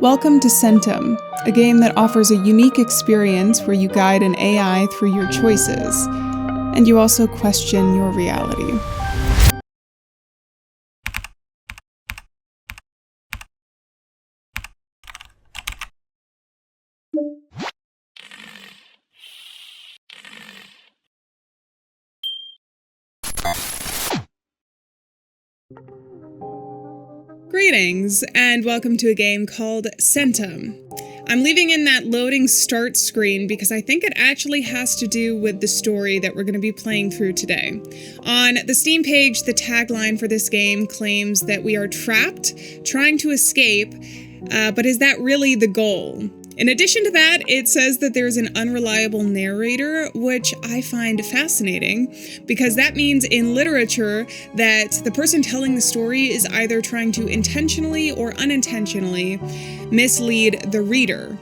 Welcome to Centum, a game that offers a unique experience where you guide an AI through your choices, and you also question your reality. Greetings, and welcome to a game called Centum. I'm leaving in that loading start screen because I think it actually has to do with the story that we're going to be playing through today. On the Steam page, the tagline for this game claims that we are trapped, trying to escape, but is that really the goal? In addition to that, it says that there's an unreliable narrator, which I find fascinating, because that means in literature that the person telling the story is either trying to intentionally or unintentionally mislead the reader.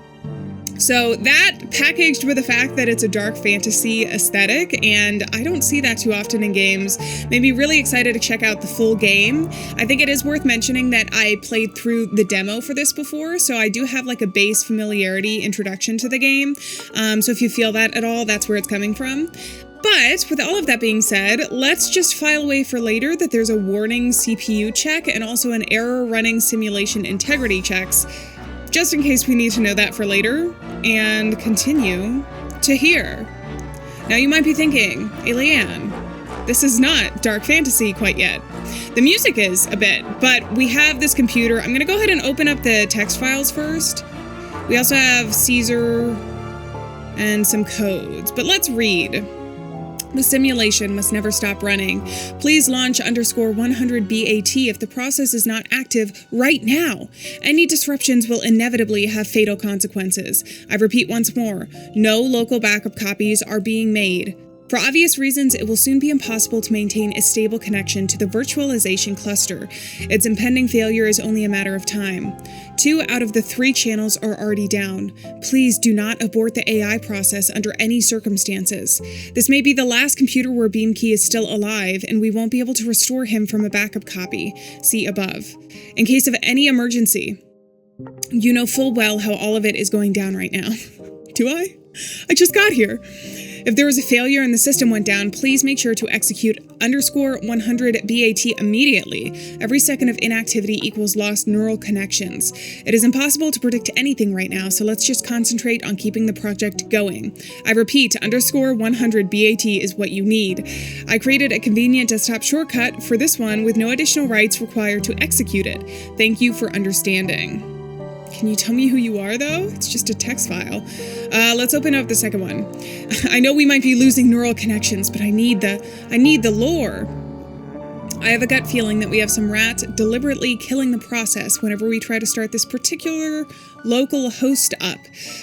So that, packaged with the fact that it's a dark fantasy aesthetic, and I don't see that too often in games, made me really excited to check out the full game. I think it is worth mentioning that I played through the demo for this before, so I do have like a base familiarity introduction to the game. So if you feel that at all, that's where it's coming from. But with all of that being said, let's just file away for later that there's a warning CPU check and also an error running simulation integrity checks, just in case we need to know that for later, and continue to here. Now you might be thinking, Alieann, this is not dark fantasy quite yet. The music is a bit, but we have this computer. I'm gonna go ahead and open up the text files first. We also have Caesar and some codes, but let's read. The simulation must never stop running. Please launch _100 BAT if the process is not active right now. Any disruptions will inevitably have fatal consequences. I repeat once more, no local backup copies are being made. For obvious reasons, it will soon be impossible to maintain a stable connection to the virtualization cluster. Its impending failure is only a matter of time. 2 out of the 3 channels are already down. Please do not abort the AI process under any circumstances. This may be the last computer where Beamkey is still alive, and we won't be able to restore him from a backup copy. See above. In case of any emergency, you know full well how all of it is going down right now. Do I? I just got here. If there was a failure and the system went down, please make sure to execute _100 BAT immediately. Every second of inactivity equals lost neural connections. It is impossible to predict anything right now, so let's just concentrate on keeping the project going. I repeat, _100 BAT is what you need. I created a convenient desktop shortcut for this one with no additional rights required to execute it. Thank you for understanding. Can you tell me who you are, though? It's just a text file. Let's open up the second one. I know we might be losing neural connections, but I need the lore. I have a gut feeling that we have some rat deliberately killing the process whenever we try to start this particular local host up.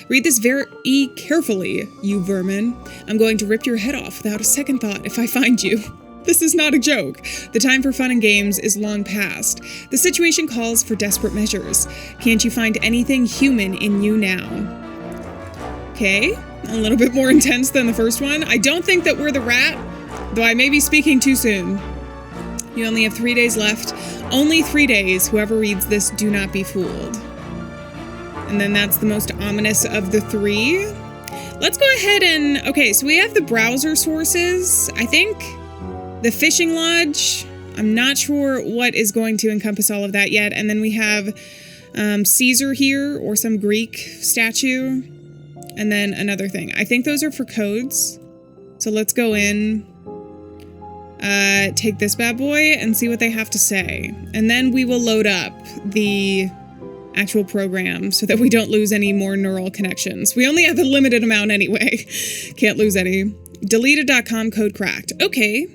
Read this very carefully, you vermin. I'm going to rip your head off without a second thought if I find you. This is not a joke. The time for fun and games is long past. The situation calls for desperate measures. Can't you find anything human in you now? Okay, a little bit more intense than the first one. I don't think that we're the rat, though I may be speaking too soon. You only have 3 days left. Only 3 days. Whoever reads this, do not be fooled. And then that's the most ominous of the 3. Let's go ahead and... Okay, so we have the browser sources, I think. The fishing lodge, I'm not sure what is going to encompass all of that yet. And then we have Caesar here, or some Greek statue. And then another thing. I think those are for codes. So let's go in, take this bad boy, and see what they have to say. And then we will load up the actual program so that we don't lose any more neural connections. We only have a limited amount anyway. Can't lose any. Deleted.com code cracked. Okay.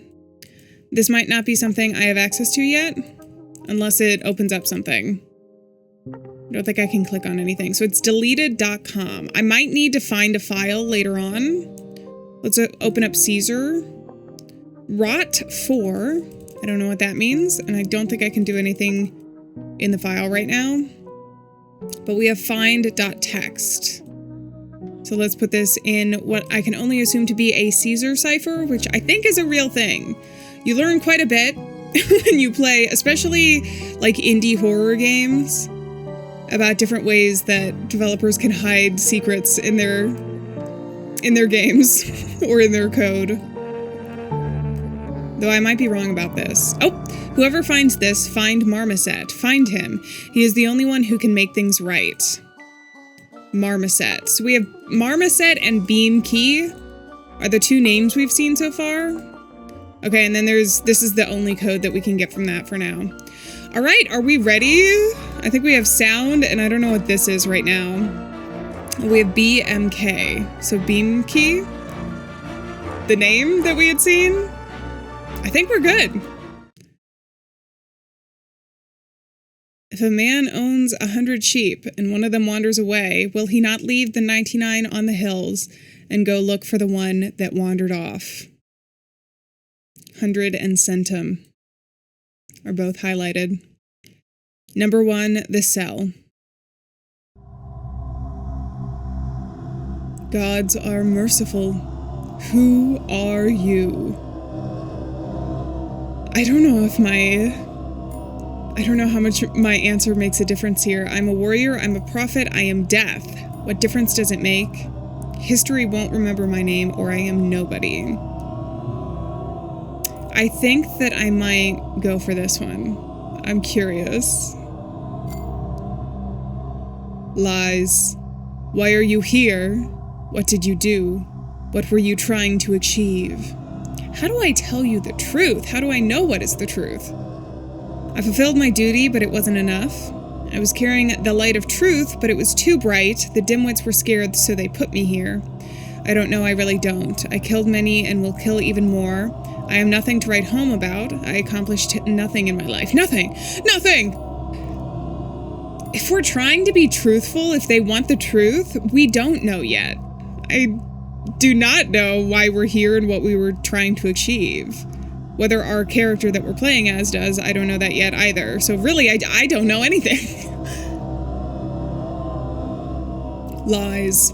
This might not be something I have access to yet, unless it opens up something. I don't think I can click on anything. So it's deleted.com. I might need to find a file later on. Let's open up Caesar. Rot4. I don't know what that means, and I don't think I can do anything in the file right now. But we have find.txt. So let's put this in what I can only assume to be a Caesar cipher, which I think is a real thing. You learn quite a bit when you play, especially like indie horror games. about different ways that developers can hide secrets in their games or in their code. Though I might be wrong about this. Oh, whoever finds this, find Marmoset. Find him. He is the only one who can make things right. Marmoset. So we have Marmoset and Beam Key are the two names we've seen so far. Okay, and then this is the only code that we can get from that for now. All right, are we ready? I think we have sound, and I don't know what this is right now. We have BMK. So Beam Key, the name that we had seen. I think we're good. If a man owns 100 sheep and one of them wanders away, will he not leave the 99 on the hills and go look for the one that wandered off? 100 and Centum are both highlighted. Number 1, the cell. Gods are merciful. Who are you? I don't know how much my answer makes a difference here. I'm a warrior, I'm a prophet, I am death. What difference does it make? History won't remember my name, or I am nobody. I think that I might go for this one. I'm curious. Lies. Why are you here? What did you do? What were you trying to achieve? How do I tell you the truth? How do I know what is the truth? I fulfilled my duty, but it wasn't enough. I was carrying the light of truth, but it was too bright. The dimwits were scared, so they put me here. I don't know, I really don't. I killed many and will kill even more. I am nothing to write home about. I accomplished nothing in my life. Nothing! Nothing! If we're trying to be truthful, if they want the truth, we don't know yet. I do not know why we're here and what we were trying to achieve. Whether our character that we're playing as does, I don't know that yet either. So really, I don't know anything. Lies.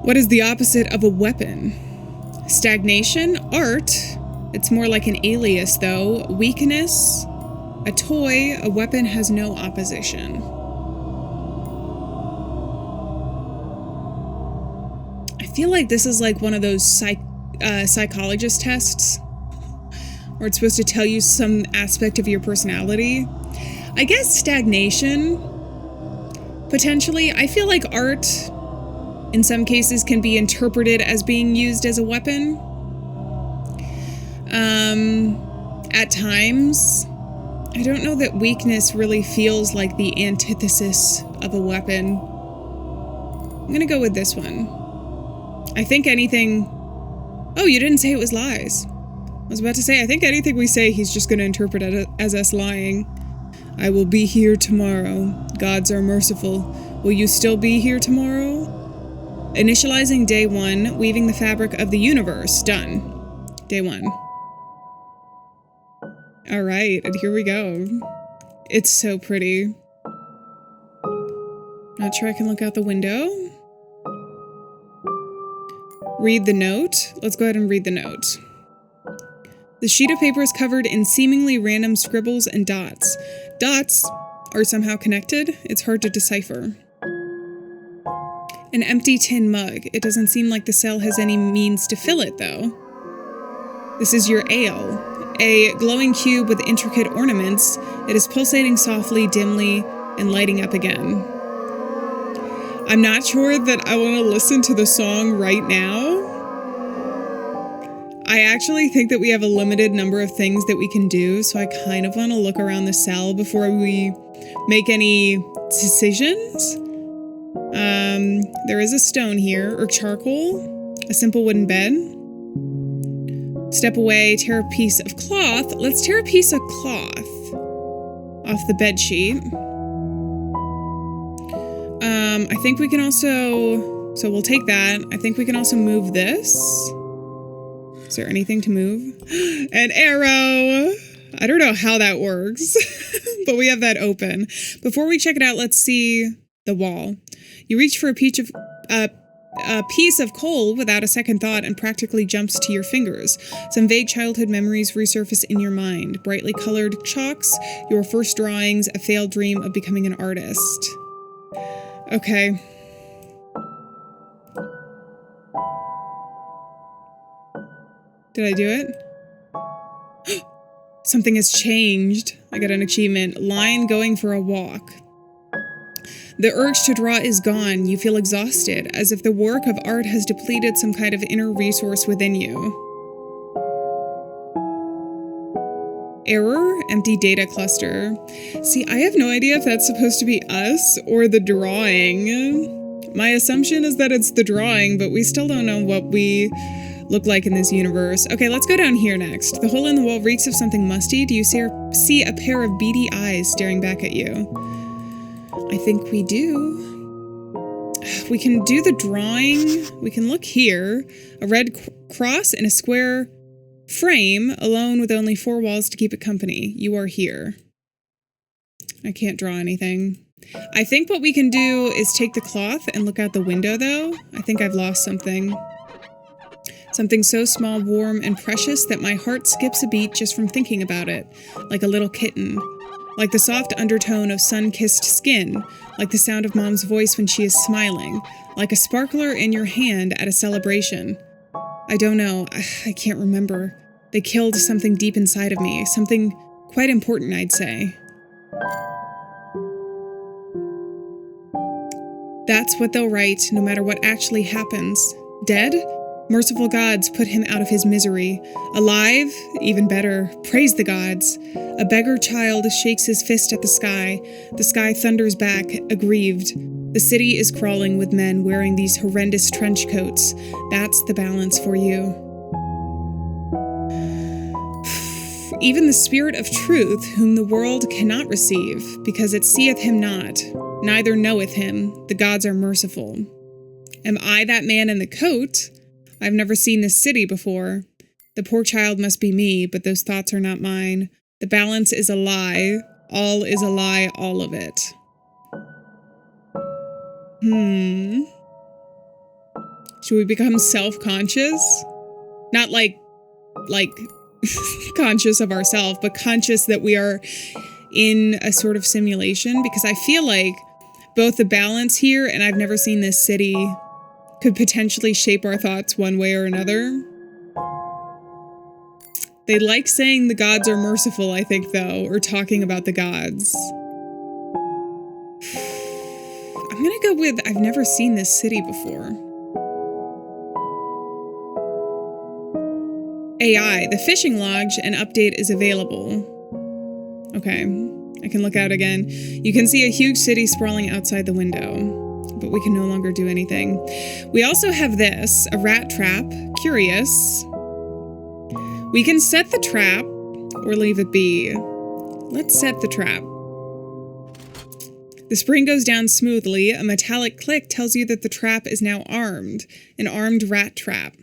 What is the opposite of a weapon? Stagnation? Art? It's more like an alias, though. Weakness? A toy? A weapon has no opposition. I feel like this is like one of those psychologist tests where it's supposed to tell you some aspect of your personality. I guess stagnation, potentially. I feel like art, in some cases, can be interpreted as being used as a weapon. At times, I don't know that weakness really feels like the antithesis of a weapon. I'm gonna go with this one. I think anything... Oh, you didn't say it was lies. I was about to say, I think anything we say, he's just going to interpret it as us lying. I will be here tomorrow. Gods are merciful. Will you still be here tomorrow? Initializing day 1, weaving the fabric of the universe. Done. Day 1. All right, and here we go. It's so pretty. Not sure I can look out the window. Read the note. Let's go ahead and read the note. The sheet of paper is covered in seemingly random scribbles and dots. Dots are somehow connected. It's hard to decipher. An empty tin mug. It doesn't seem like the cell has any means to fill it, though. This is your ale. A glowing cube with intricate ornaments. It is pulsating softly, dimly, and lighting up again. I'm not sure that I want to listen to the song right now. I actually think that we have a limited number of things that we can do, so I kind of want to look around the cell before we make any decisions. There is a stone here, or charcoal, a simple wooden bed. Step away, tear a piece of cloth. Let's tear a piece of cloth off the bed sheet. I think we can also, so we'll take that. I think we can also move this. Is there anything to move? An arrow! I don't know how that works, but we have that open. Before we check it out, let's see the wall. You reach for a a piece of coal without a second thought and practically jumps to your fingers. Some vague childhood memories resurface in your mind. Brightly colored chalks, your first drawings, a failed dream of becoming an artist. Okay. Did I do it? Something has changed. I got an achievement. Line going for a walk. The urge to draw is gone. You feel exhausted, as if the work of art has depleted some kind of inner resource within you. Error, empty data cluster. See, I have no idea if that's supposed to be us or the drawing. My assumption is that it's the drawing, but we still don't know what we look like in this universe. Okay, let's go down here next. The hole in the wall reeks of something musty. Do you see a pair of beady eyes staring back at you? I think we do. We can do the drawing. We can look here. A red cross in a square frame, alone with only 4 walls to keep it company. You are here. I can't draw anything. I think what we can do is take the cloth and look out the window, though. I think I've lost something. Something so small, warm, and precious that my heart skips a beat just from thinking about it. Like a little kitten. Like the soft undertone of sun-kissed skin. Like the sound of Mom's voice when she is smiling. Like a sparkler in your hand at a celebration. I don't know. I can't remember. They killed something deep inside of me. Something quite important, I'd say. That's what they'll write, no matter what actually happens. Dead? Merciful gods, put him out of his misery. Alive? Even better. Praise the gods. A beggar child shakes his fist at the sky. The sky thunders back, aggrieved. The city is crawling with men wearing these horrendous trench coats. That's the balance for you. Even the spirit of truth, whom the world cannot receive, because it seeth him not, neither knoweth him, the gods are merciful. Am I that man in the coat? I've never seen this city before. The poor child must be me, but those thoughts are not mine. The balance is a lie. All is a lie, all of it. Should we become self-conscious? Not like conscious of ourselves, but conscious that we are in a sort of simulation? Because I feel like both the balance here and I've never seen this city could potentially shape our thoughts one way or another. They like saying the gods are merciful, I think, though, or talking about the gods. I'm gonna go with I've never seen this city before. AI, the fishing lodge and update is available. Okay, I can look out again. You can see a huge city sprawling outside the window. But we can no longer do anything. We also have this, a rat trap. Curious. We can set the trap or leave it be. Let's set the trap. The spring goes down smoothly. A metallic click tells you that the trap is now armed. An armed rat trap.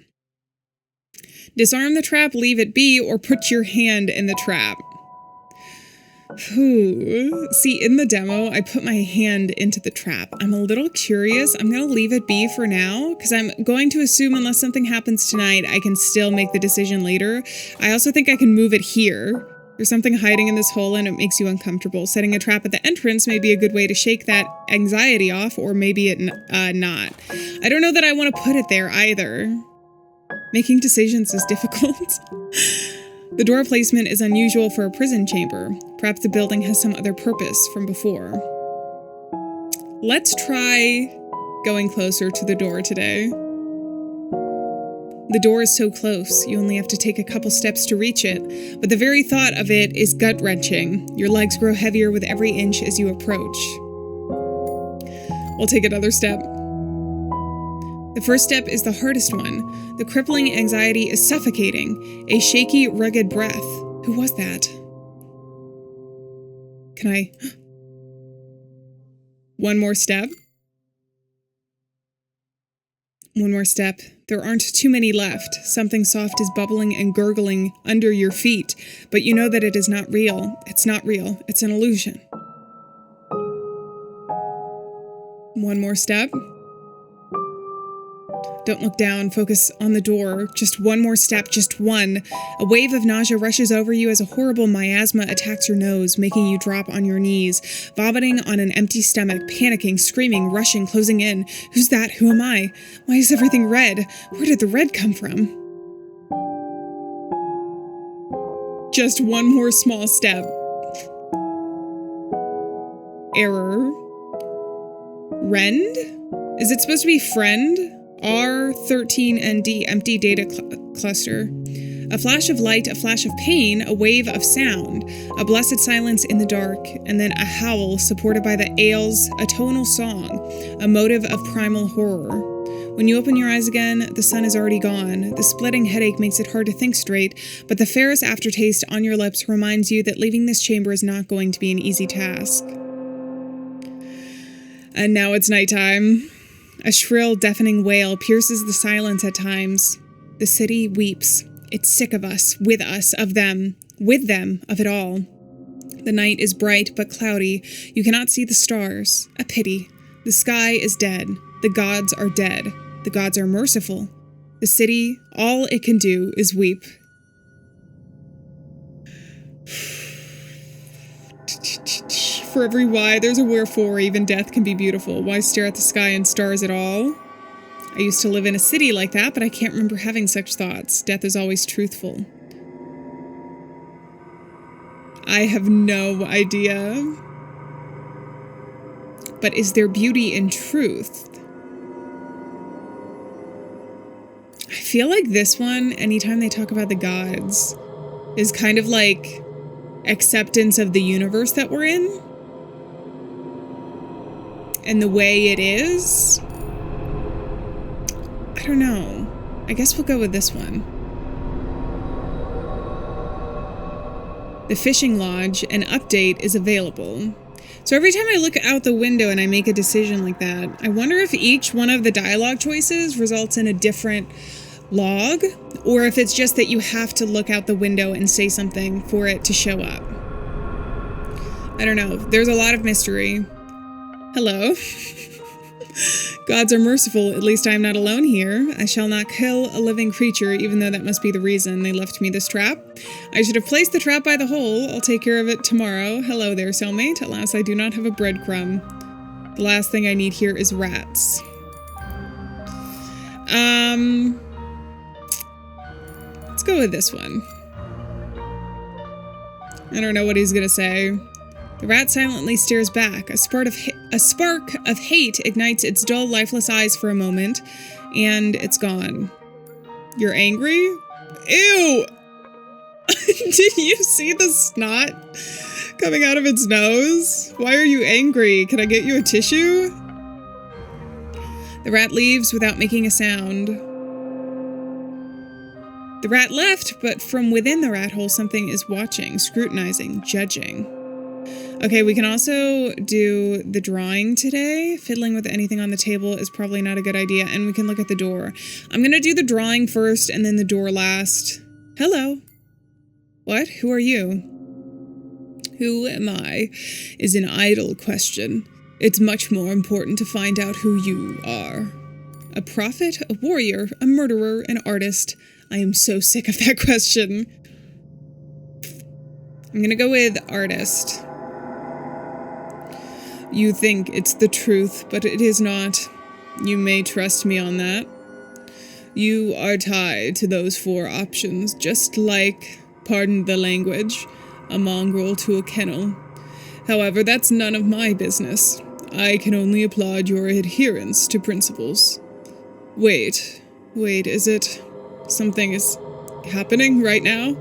Disarm the trap, leave it be, or put your hand in the trap. See, in the demo, I put my hand into the trap. I'm a little curious. I'm going to leave it be for now, because I'm going to assume unless something happens tonight, I can still make the decision later. I also think I can move it here. There's something hiding in this hole and it makes you uncomfortable. Setting a trap at the entrance may be a good way to shake that anxiety off, or maybe it not. I don't know that I want to put it there either. Making decisions is difficult. The door placement is unusual for a prison chamber. Perhaps the building has some other purpose from before. Let's try going closer to the door today. The door is so close, you only have to take a couple steps to reach it, but the very thought of it is gut-wrenching. Your legs grow heavier with every inch as you approach. We'll take another step. The first step is the hardest one. The crippling anxiety is suffocating. A shaky, rugged breath. Who was that? Can I... One more step. One more step. There aren't too many left. Something soft is bubbling and gurgling under your feet, but you know that it is not real. It's not real. It's an illusion. One more step. Don't look down, focus on the door. Just one more step, just one. A wave of nausea rushes over you as a horrible miasma attacks your nose, making you drop on your knees, vomiting on an empty stomach, panicking, screaming, rushing, closing in. Who's that? Who am I? Why is everything red? Where did the red come from? Just one more small step. Error. Rend? Is it supposed to be friend? R13ND, empty data cluster. A flash of light, a flash of pain, a wave of sound, a blessed silence in the dark, and then a howl supported by the ails, a tonal song, a motive of primal horror. When you open your eyes again, the sun is already gone. The splitting headache makes it hard to think straight, but the ferrous aftertaste on your lips reminds you that leaving this chamber is not going to be an easy task. And now it's nighttime. A shrill, deafening wail pierces the silence at times. The city weeps. It's sick of us, with us, of them, with them, of it all. The night is bright but cloudy. You cannot see the stars. A pity. The sky is dead. The gods are dead. The gods are merciful. The city, all it can do is weep. For every why, there's a wherefore. Even death can be beautiful. Why stare at the sky and stars at all? I used to live in a city like that, but I can't remember having such thoughts. Death is always truthful. I have no idea. But is there beauty in truth? I feel like this one, anytime they talk about the gods, is kind of like acceptance of the universe that we're in. And the way it is. I don't know. I guess we'll go with this one. The fishing lodge, an update is available. So every time I look out the window and I make a decision like that, I wonder if each one of the dialogue choices results in a different log, or if it's just that you have to look out the window and say something for it to show up. I don't know. There's a lot of mystery. Hello. Gods are merciful, at least I am not alone here. I shall not kill a living creature, even though that must be the reason they left me this trap. I should have placed the trap by the hole. I'll take care of it tomorrow. Hello there, cellmate. Alas, I do not have a breadcrumb. The last thing I need here is rats. Let's go with this one. I don't know what he's gonna say. The rat silently stares back. A spark of hate ignites its dull, lifeless eyes for a moment, and it's gone. You're angry? Ew! Did you see the snot coming out of its nose? Why are you angry? Can I get you a tissue? The rat leaves without making a sound. The rat left, but from within the rat hole, something is watching, scrutinizing, judging. Okay, we can also do the drawing today. Fiddling with anything on the table is probably not a good idea, and we can look at the door. I'm gonna do the drawing first and then the door last. Hello. What? Who are you? Who am I? Is an idle question. It's much more important to find out who you are. A prophet, a warrior, a murderer, an artist. I am so sick of that question. I'm gonna go with artist. You think it's the truth, but it is not. You may trust me on that. You are tied to those 4 options, just like, pardon the language, a mongrel to a kennel. However, that's none of my business. I can only applaud your adherence to principles. Wait, is it? Something is happening right now?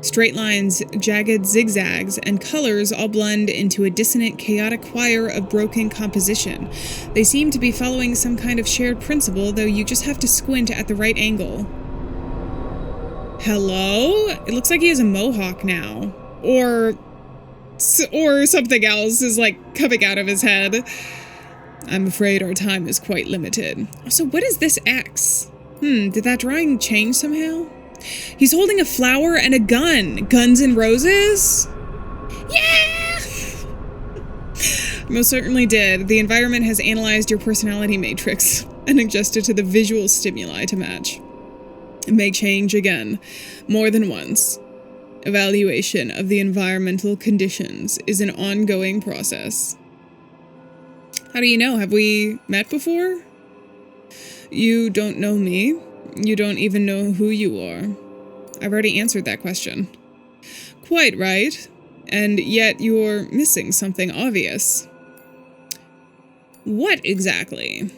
Straight lines, jagged zigzags, and colors all blend into a dissonant, chaotic choir of broken composition. They seem to be following some kind of shared principle, though you just have to squint at the right angle. Hello? It looks like he has a mohawk now. Or something else is, like, coming out of his head. I'm afraid our time is quite limited. Also, what is this X? Did that drawing change somehow? He's holding a flower and a gun. Guns and roses? Yeah! Most certainly did. The environment has analyzed your personality matrix. and adjusted to the visual stimuli to match. It may change again, more than once. Evaluation of the environmental conditions is an ongoing process. How do you know? Have we met before? You don't know me. You don't even know who you are. I've already answered that question. Quite right. And yet you're missing something obvious. What exactly?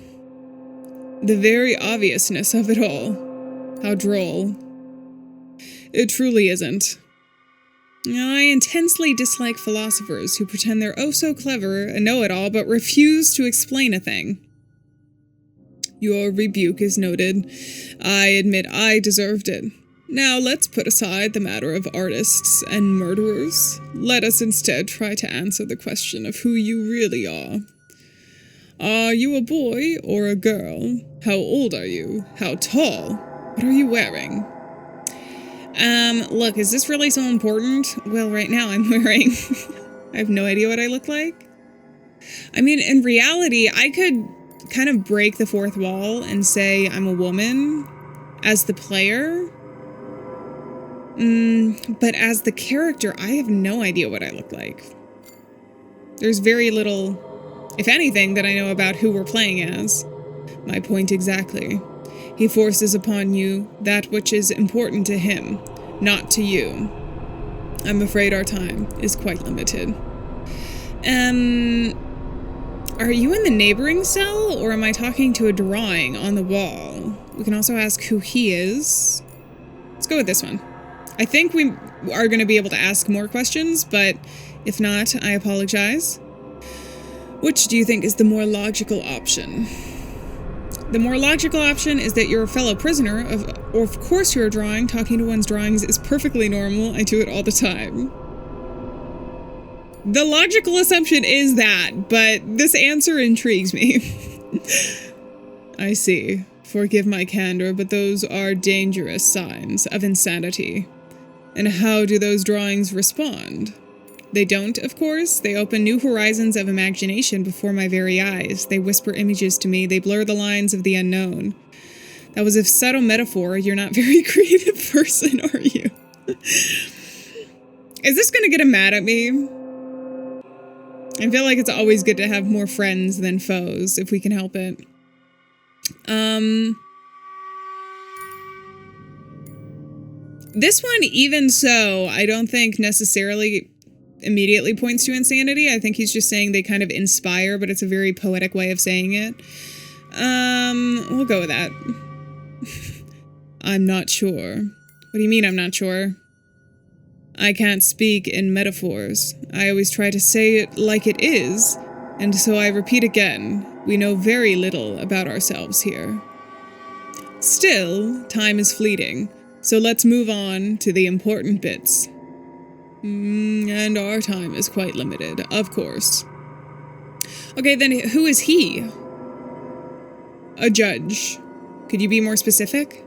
The very obviousness of it all. How droll. It truly isn't. I intensely dislike philosophers who pretend they're oh so clever and know-it-all but refuse to explain a thing. Your rebuke is noted. I admit I deserved it. Now let's put aside the matter of artists and murderers. Let us instead try to answer the question of who you really are. Are you a boy or a girl? How old are you? How tall? What are you wearing? Look, is this really so important? Well, right now I'm wearing... I have no idea what I look like. I mean, in reality, I could kind of break the fourth wall and say I'm a woman as the player. But as the character, I have no idea what I look like. There's very little, if anything, that I know about who we're playing as. My point exactly. He forces upon you that which is important to him, not to you. I'm afraid our time is quite limited. Are you in the neighboring cell, or am I talking to a drawing on the wall? We can also ask who he is. Let's go with this one. I think we are going to be able to ask more questions, but if not, I apologize. Which do you think is the more logical option? The more logical option is that you're a fellow prisoner, or of course you're a drawing. Talking to one's drawings is perfectly normal. I do it all the time. The logical assumption is that, but this answer intrigues me. I see. Forgive my candor, but those are dangerous signs of insanity. And how do those drawings respond? They don't, of course. They open new horizons of imagination before my very eyes. They whisper images to me. They blur the lines of the unknown. That was a subtle metaphor. You're not a very creative person, are you? Is this going to get him mad at me? I feel like it's always good to have more friends than foes, if we can help it. This one, even so, I don't think necessarily immediately points to insanity. I think he's just saying they kind of inspire, but it's a very poetic way of saying it. We'll go with that. I'm not sure. What do you mean I'm not sure? I can't speak in metaphors. I always try to say it like it is, and so I repeat again, we know very little about ourselves here. Still, time is fleeting, so let's move on to the important bits. And our time is quite limited, of course. Okay, then who is he? A judge. Could you be more specific?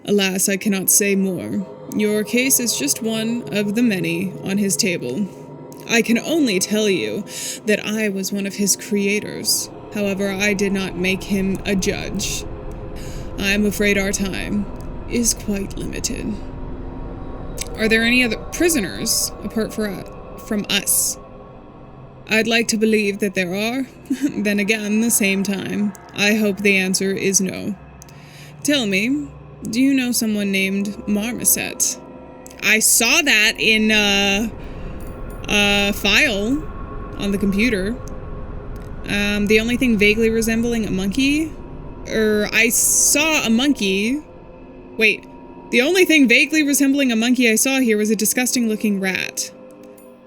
Alas, I cannot say more. Your case is just one of the many on his table. I can only tell you that I was one of his creators. However, I did not make him a judge. I'm afraid our time is quite limited. Are there any other prisoners apart from us? I'd like to believe that there are. Then again, the same time, I hope the answer is no. Tell me, do you know someone named Marmoset? I saw that in a file on the computer. The only thing vaguely resembling a monkey, I saw a monkey. Wait, the only thing vaguely resembling a monkey I saw here was a disgusting looking rat.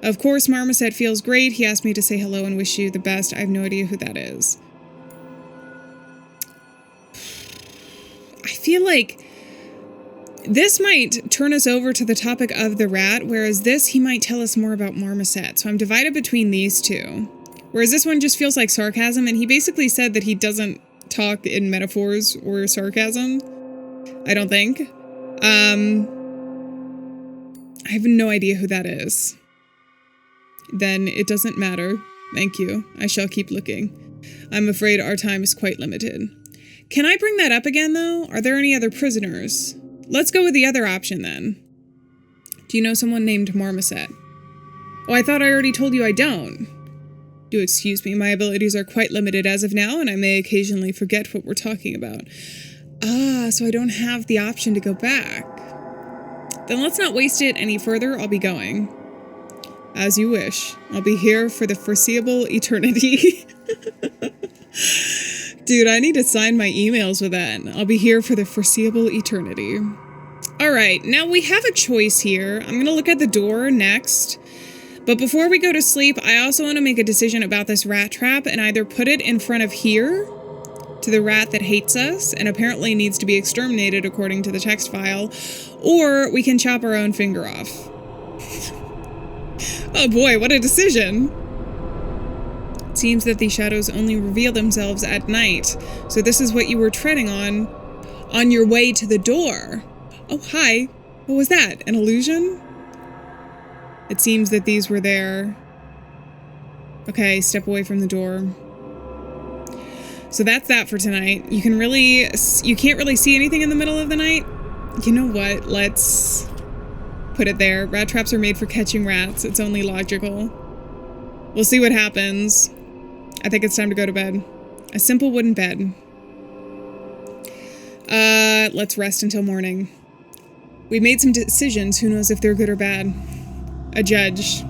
Of course, Marmoset feels great. He asked me to say hello and wish you the best. I have no idea who that is. I feel like this might turn us over to the topic of the rat, whereas this, he might tell us more about Marmoset. So I'm divided between these two. Whereas this one just feels like sarcasm, and he basically said that he doesn't talk in metaphors or sarcasm. I don't think. I have no idea who that is. Then it doesn't matter. Thank you. I shall keep looking. I'm afraid our time is quite limited. Can I bring that up again, though? Are there any other prisoners? Let's go with the other option, then. Do you know someone named Marmoset? Oh, I thought I already told you I don't. Do excuse me, my abilities are quite limited as of now, and I may occasionally forget what we're talking about. Ah, so I don't have the option to go back. Then let's not waste it any further. I'll be going. As you wish. I'll be here for the foreseeable eternity. Dude, I need to sign my emails with that. I'll be here for the foreseeable eternity. Alright, now we have a choice here. I'm gonna look at the door next. But before we go to sleep, I also want to make a decision about this rat trap and either put it in front of here to the rat that hates us and apparently needs to be exterminated according to the text file, or we can chop our own finger off. Oh boy, what a decision. It seems that these shadows only reveal themselves at night, so this is what you were treading on your way to the door. Oh, hi. What was that? An illusion? It seems that these were there. Okay, step away from the door. So that's that for tonight. You can't really see anything in the middle of the night. You know what? Let's put it there. Rat traps are made for catching rats. It's only logical. We'll see what happens. I think it's time to go to bed. A simple wooden bed. Let's rest until morning. We made some decisions. Who knows if they're good or bad? A judge.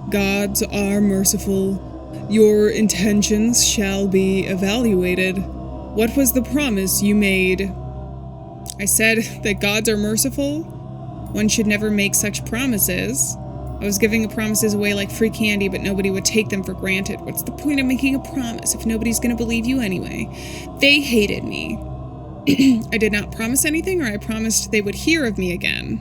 Gods are merciful. Your intentions shall be evaluated. What was the promise you made? I said that gods are merciful. One should never make such promises. I was giving promises away like free candy, but nobody would take them for granted. What's the point of making a promise if nobody's gonna believe you anyway? They hated me. I did not promise anything, or I promised they would hear of me again.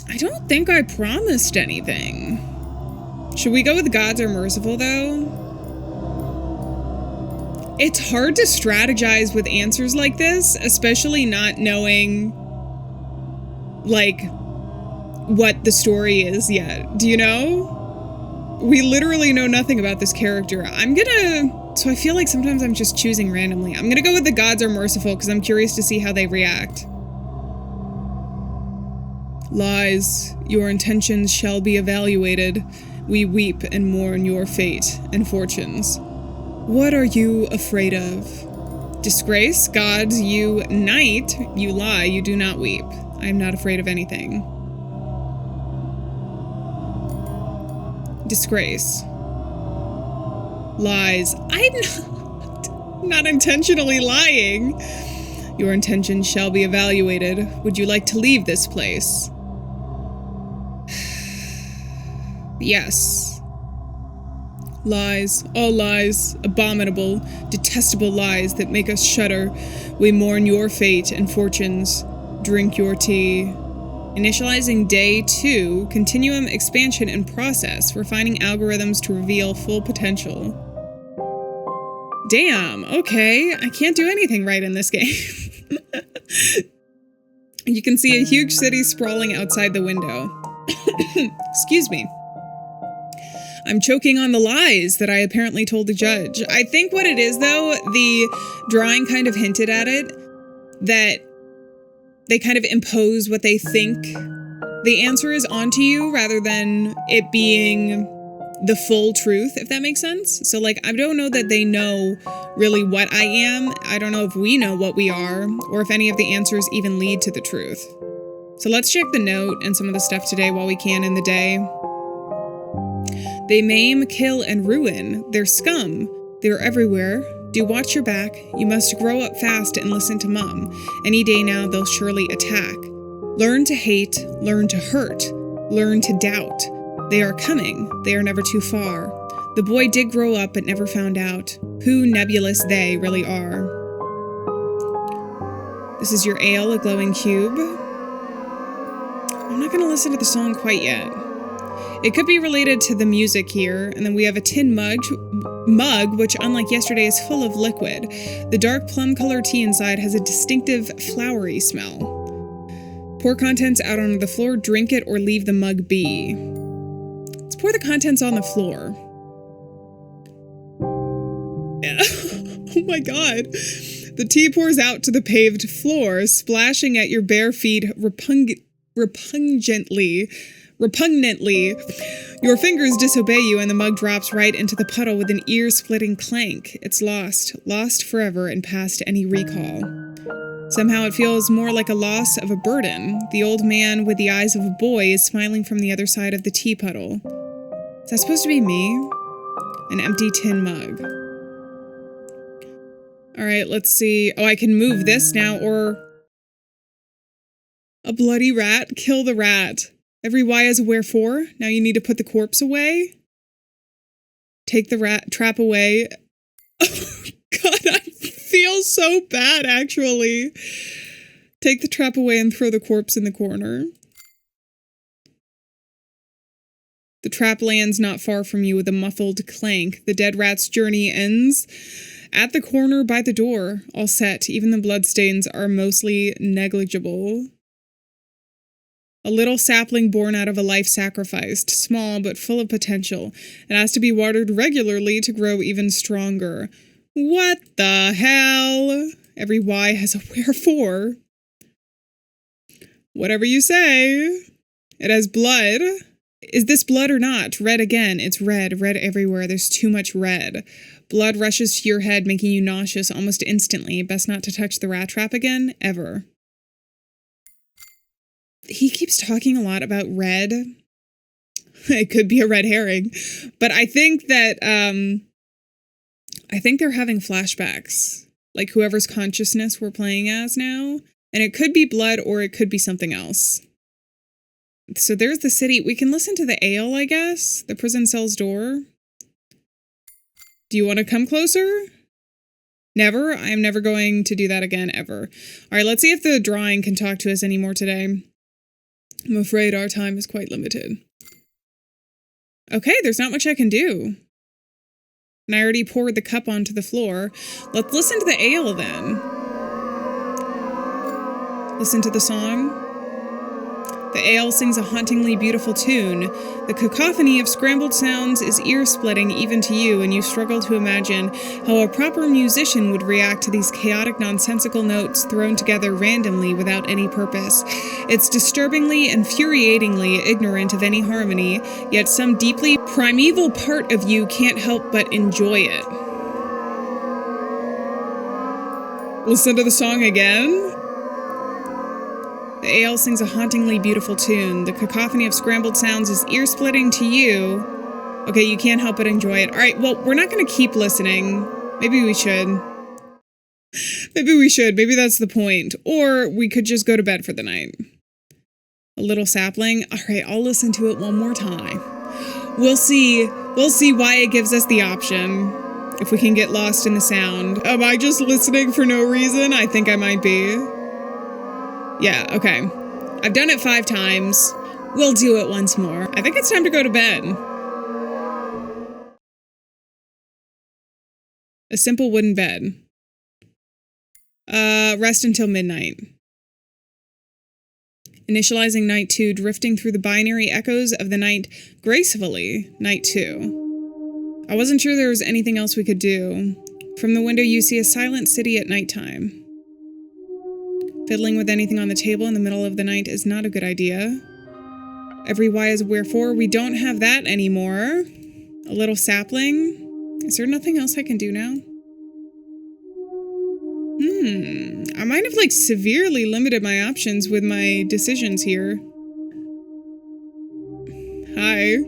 I don't think I promised anything. Should we go with gods are merciful, though? It's hard to strategize with answers like this, especially not knowing, like, what the story is yet. Do you know? We literally know nothing about this character. So I feel like sometimes I'm just choosing randomly. I'm gonna go with the gods are merciful because I'm curious to see how they react. Lies, your intentions shall be evaluated. We weep and mourn your fate and fortunes. What are you afraid of? Disgrace, gods, you night, you lie, you do not weep. I am not afraid of anything. Disgrace. Lies. I'm not intentionally lying. Your intentions shall be evaluated. Would you like to leave this place? Yes. Lies, all lies, abominable, detestable lies that make us shudder. We mourn your fate and fortunes. Drink your tea. Initializing day 2, continuum expansion and process, refining algorithms to reveal full potential. Damn, okay, I can't do anything right in this game. You can see a huge city sprawling outside the window. Excuse me. I'm choking on the lies that I apparently told the judge. I think what it is, though, the drawing kind of hinted at it, that they kind of impose what they think the answer is onto you rather than it being the full truth, if that makes sense. So, like, I don't know that they know really what I am. I don't know if we know what we are, or if any of the answers even lead to the truth. So let's check the note and some of the stuff today while we can in the day. They maim, kill, and ruin. They're scum. They're everywhere. Do watch your back. You must grow up fast and listen to Mum. Any day now they'll surely attack. Learn to hate. Learn to hurt. Learn to doubt. They are coming. They are never too far. The boy did grow up but never found out who nebulous they really are. This is your ale, a glowing cube. I'm not going to listen to the song quite yet. It could be related to the music here, and then we have a tin mug, which unlike yesterday is full of liquid. The dark plum color tea inside has a distinctive flowery smell. Pour contents out onto the floor, drink it, or leave the mug be. Let's pour the contents on the floor. Oh my god. The tea pours out to the paved floor, splashing at your bare feet repugnantly. Your fingers disobey you and the mug drops right into the puddle with an ear-splitting clank. It's lost forever and past any recall. Somehow it feels more like a loss of a burden. The old man with the eyes of a boy is smiling from the other side of the tea puddle. Is that supposed to be me? An empty tin mug. Alright, let's see. Oh, I can move this now, or... A bloody rat? Kill the rat. Every why is a wherefore. Now you need to put the corpse away. Take the trap away. Oh, God, I feel so bad, actually. Take the trap away and throw the corpse in the corner. The trap lands not far from you with a muffled clank. The dead rat's journey ends at the corner by the door. All set. Even the bloodstains are mostly negligible. A little sapling born out of a life sacrificed, small but full of potential. It has to be watered regularly to grow even stronger. What the hell? Every why has a wherefore. Whatever you say. It has blood. Is this blood or not? Red again. It's red. Red everywhere. There's too much red. Blood rushes to your head, making you nauseous almost instantly. Best not to touch the rat trap again, ever. He keeps talking a lot about red. It could be a red herring. But I think that, I think they're having flashbacks. Like whoever's consciousness we're playing as now. And it could be blood or it could be something else. So there's the city. We can listen to the ale, I guess. The prison cell's door. Do you want to come closer? Never? I am never going to do that again, ever. All right, let's see if the drawing can talk to us anymore today. I'm afraid our time is quite limited. Okay, there's not much I can do. And I already poured the cup onto the floor. Let's listen to the ale then. Listen to the song. The ale sings a hauntingly beautiful tune. The cacophony of scrambled sounds is ear-splitting even to you, and you struggle to imagine how a proper musician would react to these chaotic, nonsensical notes thrown together randomly without any purpose. It's disturbingly, infuriatingly ignorant of any harmony, yet some deeply primeval part of you can't help but enjoy it. Listen to the song again. The ale sings a hauntingly beautiful tune. The cacophony of scrambled sounds is ear-splitting to you. Okay, you can't help but enjoy it. All right, well, we're not going to keep listening. Maybe we should. Maybe we should. Maybe that's the point. Or we could just go to bed for the night. A little sapling. All right, I'll listen to it one more time. We'll see why it gives us the option. If we can get lost in the sound. Am I just listening for no reason? I think I might be. Yeah, okay. I've done it 5 times. We'll do it once more. I think it's time to go to bed. A simple wooden bed. Rest until midnight. Initializing night 2, drifting through the binary echoes of the night gracefully. Night 2. I wasn't sure there was anything else we could do. From the window you see a silent city at nighttime. Fiddling with anything on the table in the middle of the night is not a good idea. Every why is a wherefore. We don't have that anymore. A little sapling. Is there nothing else I can do now? I might have, like, severely limited my options with my decisions here. Hi.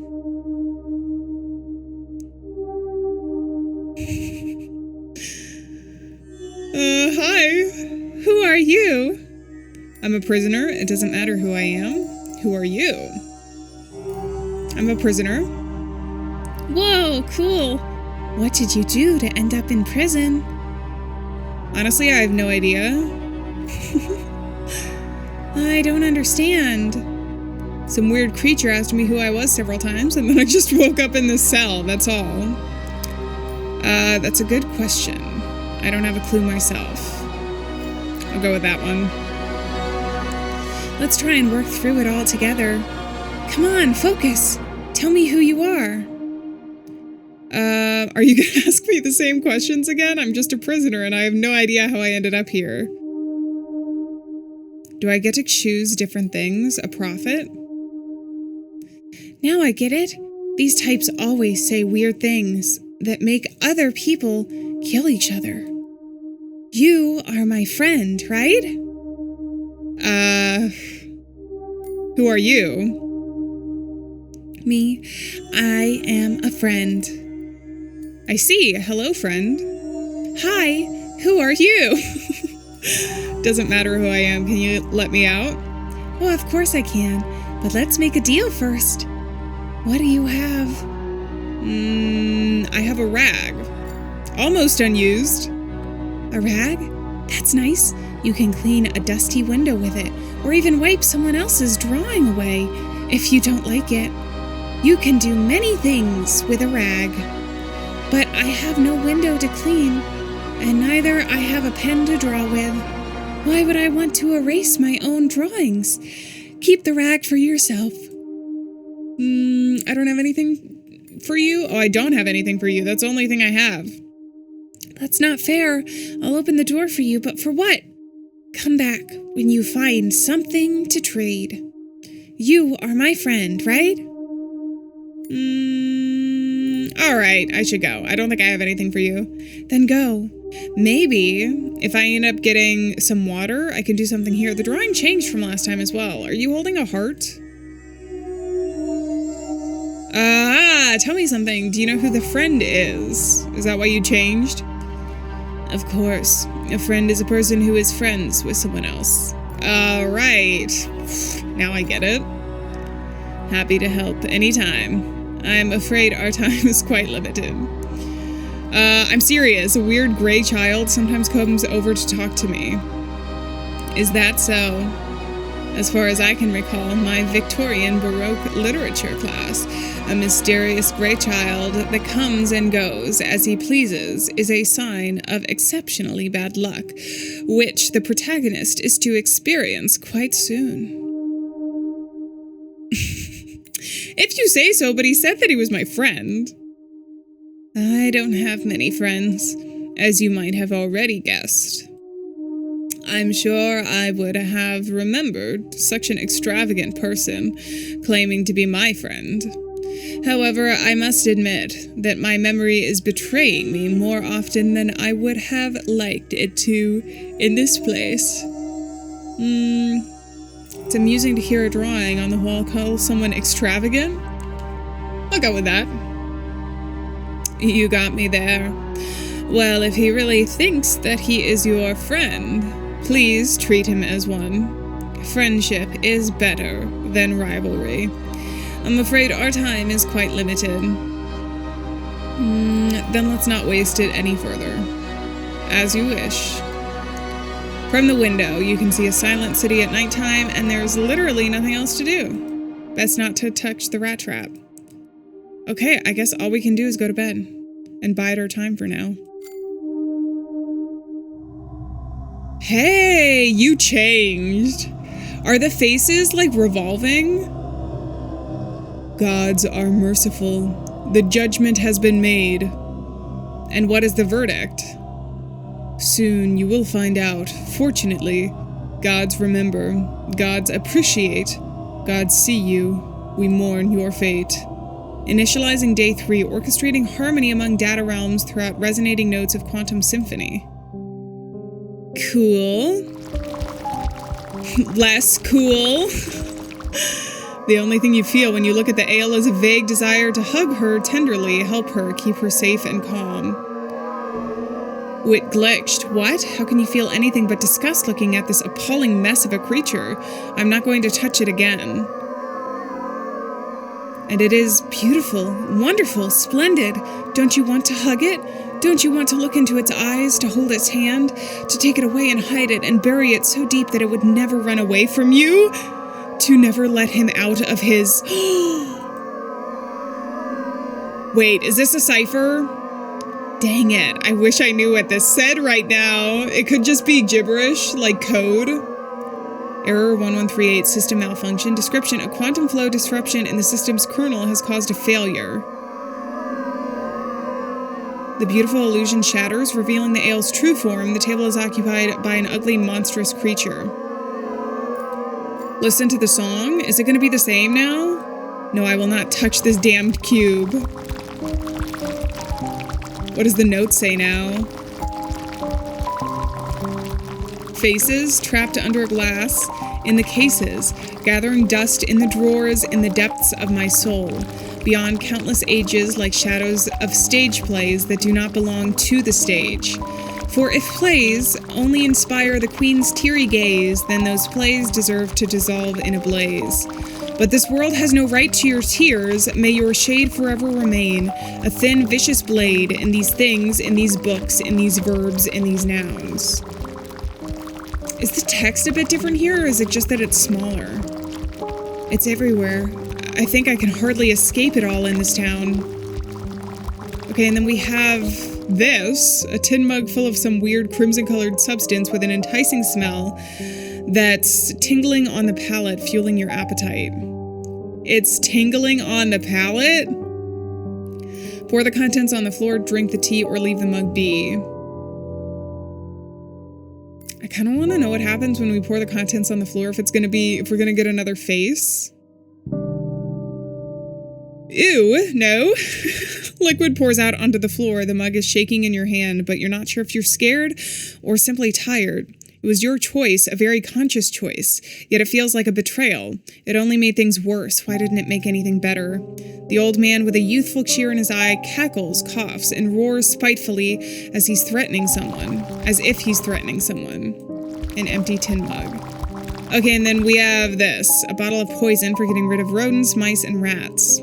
Hi. Who are you? I'm a prisoner. It doesn't matter who I am. Who are you? I'm a prisoner. Whoa, cool. What did you do to end up in prison? Honestly, I have no idea. I don't understand. Some weird creature asked me who I was several times, and then I just woke up in this cell, that's all. That's a good question. I don't have a clue myself. I'll go with that one. Let's try and work through it all together. Come on, focus. Tell me who you are. Are you gonna ask me the same questions again? I'm just a prisoner and I have no idea how I ended up here. Do I get to choose different things? A prophet? Now I get it. These types always say weird things that make other people kill each other. You are my friend, right? Who are you? Me. I am a friend. I see. Hello, friend. Hi. Who are you? Doesn't matter who I am. Can you let me out? Well, of course I can. But let's make a deal first. What do you have? I have a rag. Almost unused. A rag? That's nice. You can clean a dusty window with it, or even wipe someone else's drawing away if you don't like it. You can do many things with a rag. But I have no window to clean, and neither I have a pen to draw with. Why would I want to erase my own drawings? Keep the rag for yourself. I don't have anything for you? Oh, I don't have anything for you. That's the only thing I have. That's not fair. I'll open the door for you, but for what? Come back when you find something to trade. You are my friend, right? All right, I should go. I don't think I have anything for you. Then go. Maybe if I end up getting some water, I can do something here. The drawing changed from last time as well. Are you holding a heart? Tell me something. Do you know who the friend is? Is that why you changed? Of course. A friend is a person who is friends with someone else. Right. Now I get it. Happy to help anytime. I'm afraid our time is quite limited. I'm serious. A weird gray child sometimes comes over to talk to me. Is that so? As far as I can recall, my Victorian Baroque literature class, a mysterious gray child that comes and goes as he pleases is a sign of exceptionally bad luck, which the protagonist is to experience quite soon. If you say so, but he said that he was my friend. I don't have many friends, as you might have already guessed. I'm sure I would have remembered such an extravagant person claiming to be my friend. However, I must admit that my memory is betraying me more often than I would have liked it to in this place. It's amusing to hear a drawing on the wall call someone extravagant. I'll go with that. You got me there. Well, if he really thinks that he is your friend, please treat him as one. Friendship is better than rivalry. I'm afraid our time is quite limited. Then let's not waste it any further. As you wish. From the window, you can see a silent city at nighttime, and there's literally nothing else to do. Best not to touch the rat trap. Okay, I guess all we can do is go to bed and bide our time for now. Hey, you changed. Are the faces, like, revolving? Gods are merciful. The judgment has been made. And what is the verdict? Soon you will find out. Fortunately, gods remember. Gods appreciate. Gods see you. We mourn your fate. Initializing day 3, orchestrating harmony among data realms throughout resonating notes of quantum symphony. Cool. Less cool. The only thing you feel when you look at the ale is a vague desire to hug her tenderly, help her, keep her safe and calm. Wit glitched. What? How can you feel anything but disgust looking at this appalling mess of a creature? I'm not going to touch it again. And it is beautiful, wonderful, splendid. Don't you want to hug it? Don't you want to look into its eyes, to hold its hand, to take it away and hide it and bury it so deep that it would never run away from you? To never let him out of his... Wait, is this a cipher? Dang it, I wish I knew what this said right now. It could just be gibberish, like code. Error 1138, system malfunction. Description, a quantum flow disruption in the system's kernel has caused a failure. The beautiful illusion shatters, revealing the ale's true form. The table is occupied by an ugly, monstrous creature. Listen to the song. Is it going to be the same now? No, I will not touch this damned cube. What does the note say now? Faces trapped under a glass in the cases, gathering dust in the drawers in the depths of my soul, beyond countless ages like shadows of stage plays that do not belong to the stage. For if plays only inspire the queen's teary gaze, then those plays deserve to dissolve in a blaze. But this world has no right to your tears. May your shade forever remain, a thin, vicious blade in these things, in these books, in these verbs, in these nouns. Is the text a bit different here, or is it just that it's smaller? It's everywhere. I think I can hardly escape it all in this town. Okay, and then we have this, a tin mug full of some weird crimson-colored substance with an enticing smell that's tingling on the palate, fueling your appetite. It's tingling on the palate? Pour the contents on the floor, drink the tea, or leave the mug be. I kind of want to know what happens when we pour the contents on the floor, if we're gonna get another face. Ew, no. Liquid pours out onto the floor. The mug is shaking in your hand, but you're not sure if you're scared or simply tired. It was your choice, a very conscious choice, yet it feels like a betrayal. It only made things worse. Why didn't it make anything better? The old man with a youthful cheer in his eye cackles, coughs, and roars spitefully as he's threatening someone. As if he's threatening someone. An empty tin mug. Okay, and then we have this. A bottle of poison for getting rid of rodents, mice, and rats.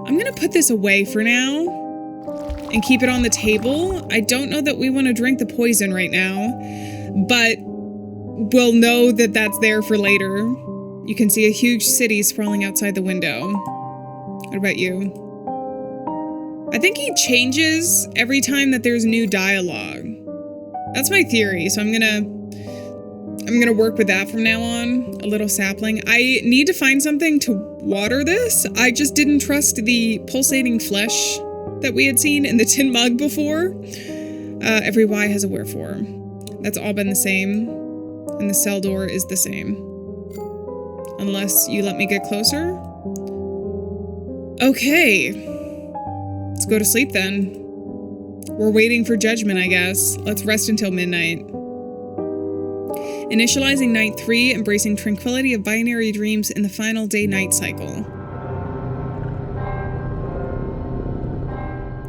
I'm gonna put this away for now and keep it on the table. I don't know that we want to drink the poison right now, but we'll know that that's there for later. You can see a huge city sprawling outside the window. What about you? I think he changes every time that there's new dialogue. That's my theory, so I'm gonna work with that from now on. A little sapling. I need to find something to water this. I just didn't trust the pulsating flesh that we had seen in the tin mug before. Every why has a wherefore. That's all been the same. And the cell door is the same. Unless you let me get closer. Okay. Let's go to sleep then. We're waiting for judgment, I guess. Let's rest until midnight. Initializing night 3, embracing tranquility of binary dreams in the final day-night cycle.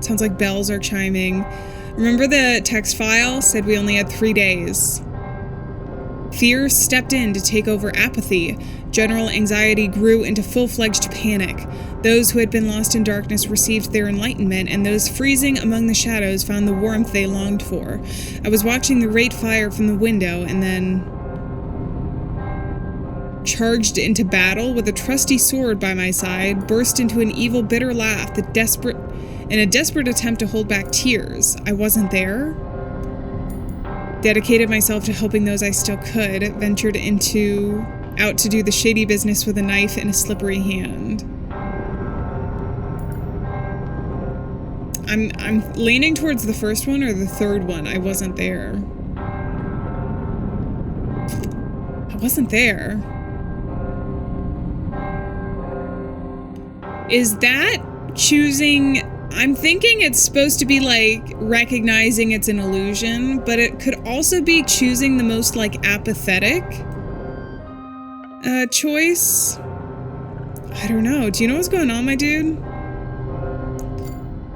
Sounds like bells are chiming. Remember the text file said we only had 3 days. Fear stepped in to take over apathy. General anxiety grew into full-fledged panic. Those who had been lost in darkness received their enlightenment, and those freezing among the shadows found the warmth they longed for. I was watching the rate fire from the window, and then charged into battle with a trusty sword by my side, burst into an evil, bitter laugh, in a desperate attempt to hold back tears. I wasn't there. Dedicated myself to helping those I still could, ventured out to do the shady business with a knife in a slippery hand. I'm leaning towards the first one or the third one. I wasn't there. I wasn't there. Is that choosing... I'm thinking it's supposed to be like recognizing it's an illusion, but it could also be choosing the most like apathetic choice. I don't know. Do you know what's going on, my dude?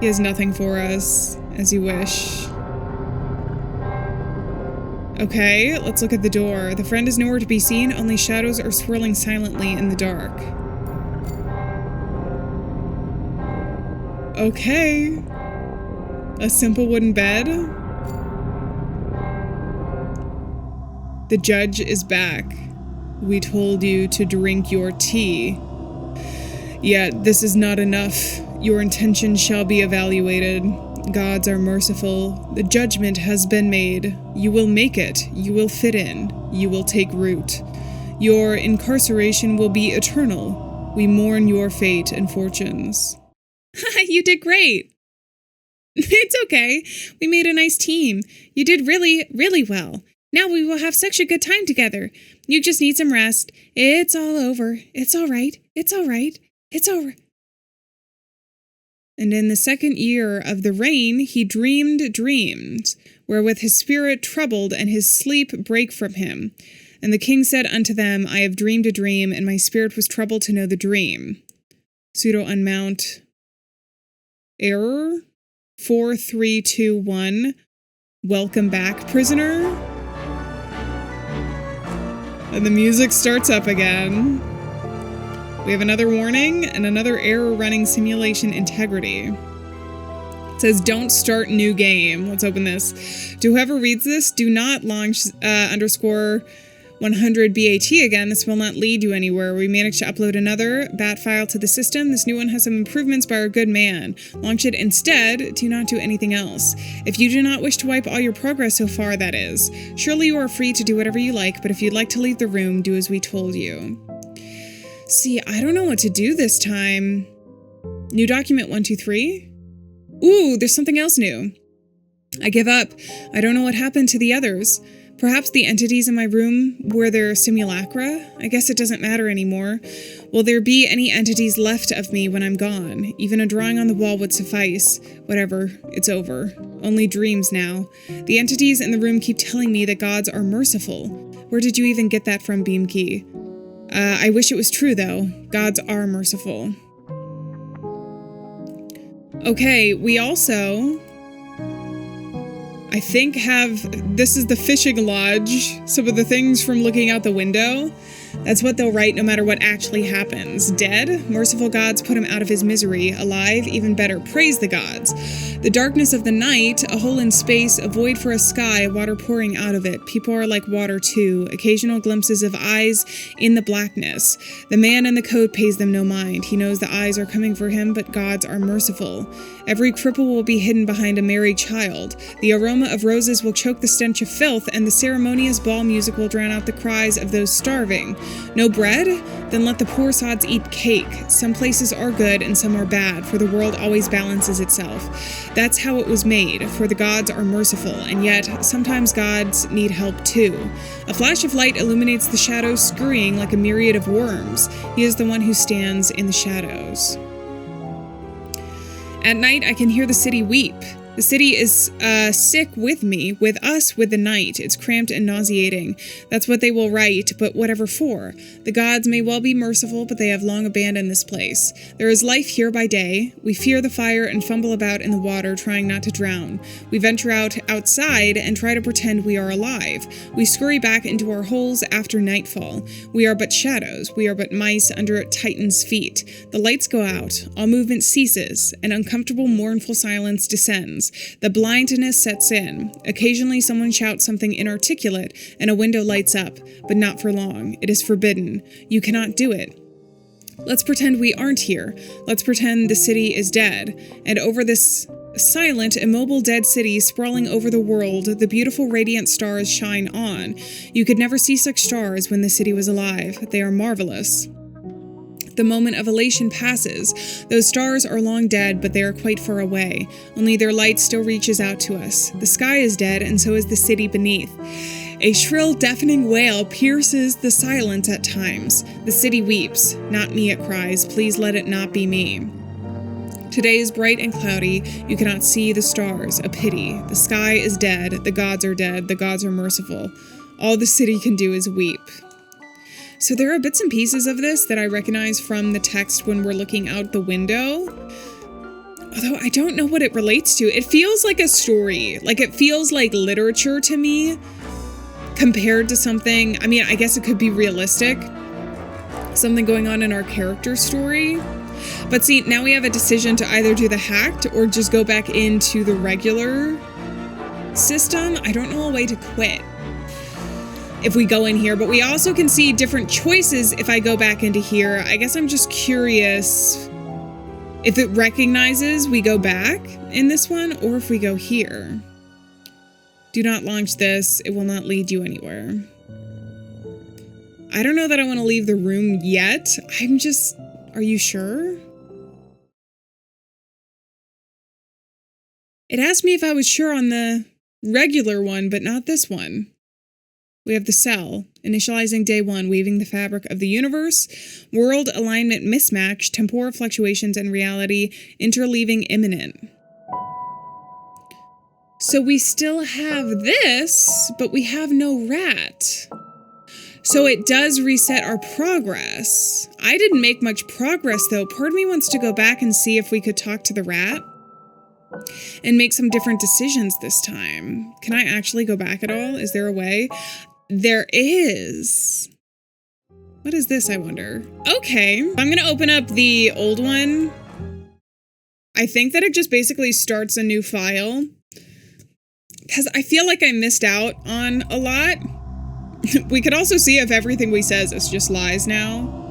He has nothing for us, as you wish. Okay, let's look at the door. The friend is nowhere to be seen, only shadows are swirling silently in the dark. Okay. A simple wooden bed. The judge is back. We told you to drink your tea. Yet this is not enough. Your intention shall be evaluated. Gods are merciful. The judgment has been made. You will make it. You will fit in. You will take root. Your incarceration will be eternal. We mourn your fate and fortunes. You did great. It's okay. We made a nice team. You did really, really well. Now we will have such a good time together. You just need some rest. It's all over. It's all right. It's all right. It's all right. And in the 2nd year of the reign, he dreamed dreams, wherewith his spirit troubled, and his sleep brake from him. And the king said unto them, I have dreamed a dream, and my spirit was troubled to know the dream. Pseudo unmount. Error 4321. Welcome back, prisoner. And the music starts up again. We have another warning and another error running simulation integrity. It says, don't start new game. Let's open this. To whoever reads this, do not launch _100 BAT again. This will not lead you anywhere. We managed to upload another BAT file to the system. This new one has some improvements by our good man. Launch it instead. Do not do anything else. If you do not wish to wipe all your progress so far, that is. Surely you are free to do whatever you like, but if you'd like to leave the room, do as we told you. See, I don't know what to do this time. New document 123? Ooh, there's something else new. I give up. I don't know what happened to the others. Perhaps the entities in my room were their simulacra? I guess it doesn't matter anymore. Will there be any entities left of me when I'm gone? Even a drawing on the wall would suffice. Whatever, it's over. Only dreams now. The entities in the room keep telling me that gods are merciful. Where did you even get that from, Beamkey? I wish it was true, though. Gods are merciful. Okay, we also, I think, this is the fishing lodge. Some of the things from looking out the window. That's what they'll write no matter what actually happens. Dead? Merciful gods put him out of his misery. Alive? Even better. Praise the gods. The darkness of the night, a hole in space, a void for a sky, water pouring out of it. People are like water too. Occasional glimpses of eyes in the blackness. The man in the coat pays them no mind. He knows the eyes are coming for him, but gods are merciful. Every cripple will be hidden behind a merry child. The aroma of roses will choke the stench of filth, and the ceremonious ball music will drown out the cries of those starving. No bread? Then let the poor sods eat cake. Some places are good and some are bad, for the world always balances itself. That's how it was made, for the gods are merciful, and yet sometimes gods need help too. A flash of light illuminates the shadows, scurrying like a myriad of worms. He is the one who stands in the shadows. At night, I can hear the city weep. The city is sick with me, with us, with the night. It's cramped and nauseating. That's what they will write, but whatever for. The gods may well be merciful, but they have long abandoned this place. There is life here by day. We fear the fire and fumble about in the water, trying not to drown. We venture outside and try to pretend we are alive. We scurry back into our holes after nightfall. We are but shadows. We are but mice under Titan's feet. The lights go out. All movement ceases. An uncomfortable, mournful silence descends. The blindness sets in. Occasionally someone shouts something inarticulate, and a window lights up, but not for long. It is forbidden. You cannot do it. Let's pretend we aren't here. Let's pretend the city is dead. And over this silent, immobile dead city sprawling over the world, the beautiful radiant stars shine on. You could never see such stars when the city was alive. They are marvelous. The moment of elation passes. Those stars are long dead, but they are quite far away. Only their light still reaches out to us. The sky is dead, and so is the city beneath. A shrill, deafening wail pierces the silence at times. The city weeps. Not me, it cries. Please let it not be me. Today is bright and cloudy. You cannot see the stars. A pity. The sky is dead. The gods are dead. The gods are merciful. All the city can do is weep. So there are bits and pieces of this that I recognize from the text when we're looking out the window. Although I don't know what it relates to. It feels like a story. Like it feels like literature to me compared to something. I mean, I guess it could be realistic. Something going on in our character story. But see, now we have a decision to either do the hacked or just go back into the regular system. I don't know a way to quit if we go in here, but we also can see different choices if I go back into here. I guess I'm just curious if it recognizes we go back in this one or if we go here. Do not launch this. It will not lead you anywhere. I don't know that I want to leave the room yet. Are you sure? It asked me if I was sure on the regular one, but not this one. We have the cell, initializing day 1, weaving the fabric of the universe, world alignment mismatch, temporal fluctuations, and reality interleaving imminent. So we still have this, but we have no rat. So it does reset our progress. I didn't make much progress, though. Part of me wants to go back and see if we could talk to the rat and make some different decisions this time. Can I actually go back at all? Is there a way? There is. What is this, I wonder? Okay, I'm gonna open up the old one. I think that it just basically starts a new file, because I feel like I missed out on a lot. We could also see if everything we says is just lies now.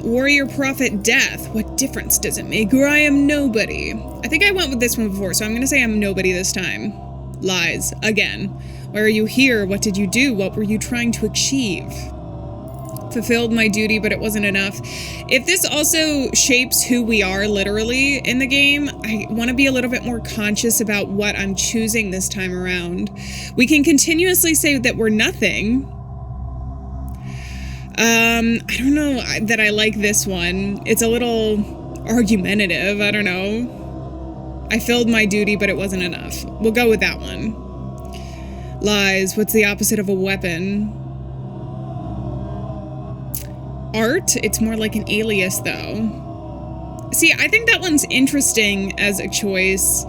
Warrior Prophet Death. What difference does it make? Or I am nobody. I think I went with this one before, so I'm gonna say I'm nobody this time. Lies. Again. Why are you here? What did you do? What were you trying to achieve? Fulfilled my duty, but it wasn't enough. If this also shapes who we are literally in the game, I want to be a little bit more conscious about what I'm choosing this time around. We can continuously say that we're nothing. I don't know that I like this one. It's a little argumentative. I don't know. I filled my duty, but it wasn't enough. We'll go with that one. Lies. What's the opposite of a weapon? Art? It's more like an alias, though. See, I think that one's interesting as a choice.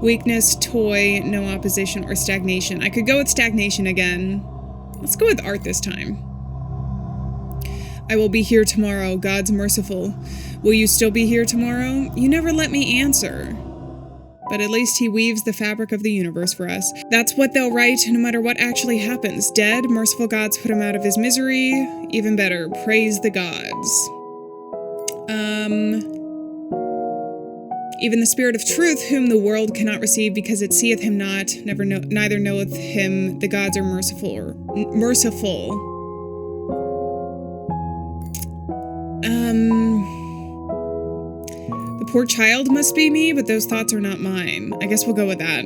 Weakness, toy, no opposition, or stagnation. I could go with stagnation again. Let's go with art this time. I will be here tomorrow. God's merciful. Will you still be here tomorrow? You never let me answer. But at least he weaves the fabric of the universe for us. That's what they'll write no matter what actually happens. Dead, merciful gods put him out of his misery. Even better, praise the gods. Even the spirit of truth, whom the world cannot receive because it seeth him not, neither knoweth him. The gods are merciful. The poor child must be me, but those thoughts are not mine. I guess we'll go with that.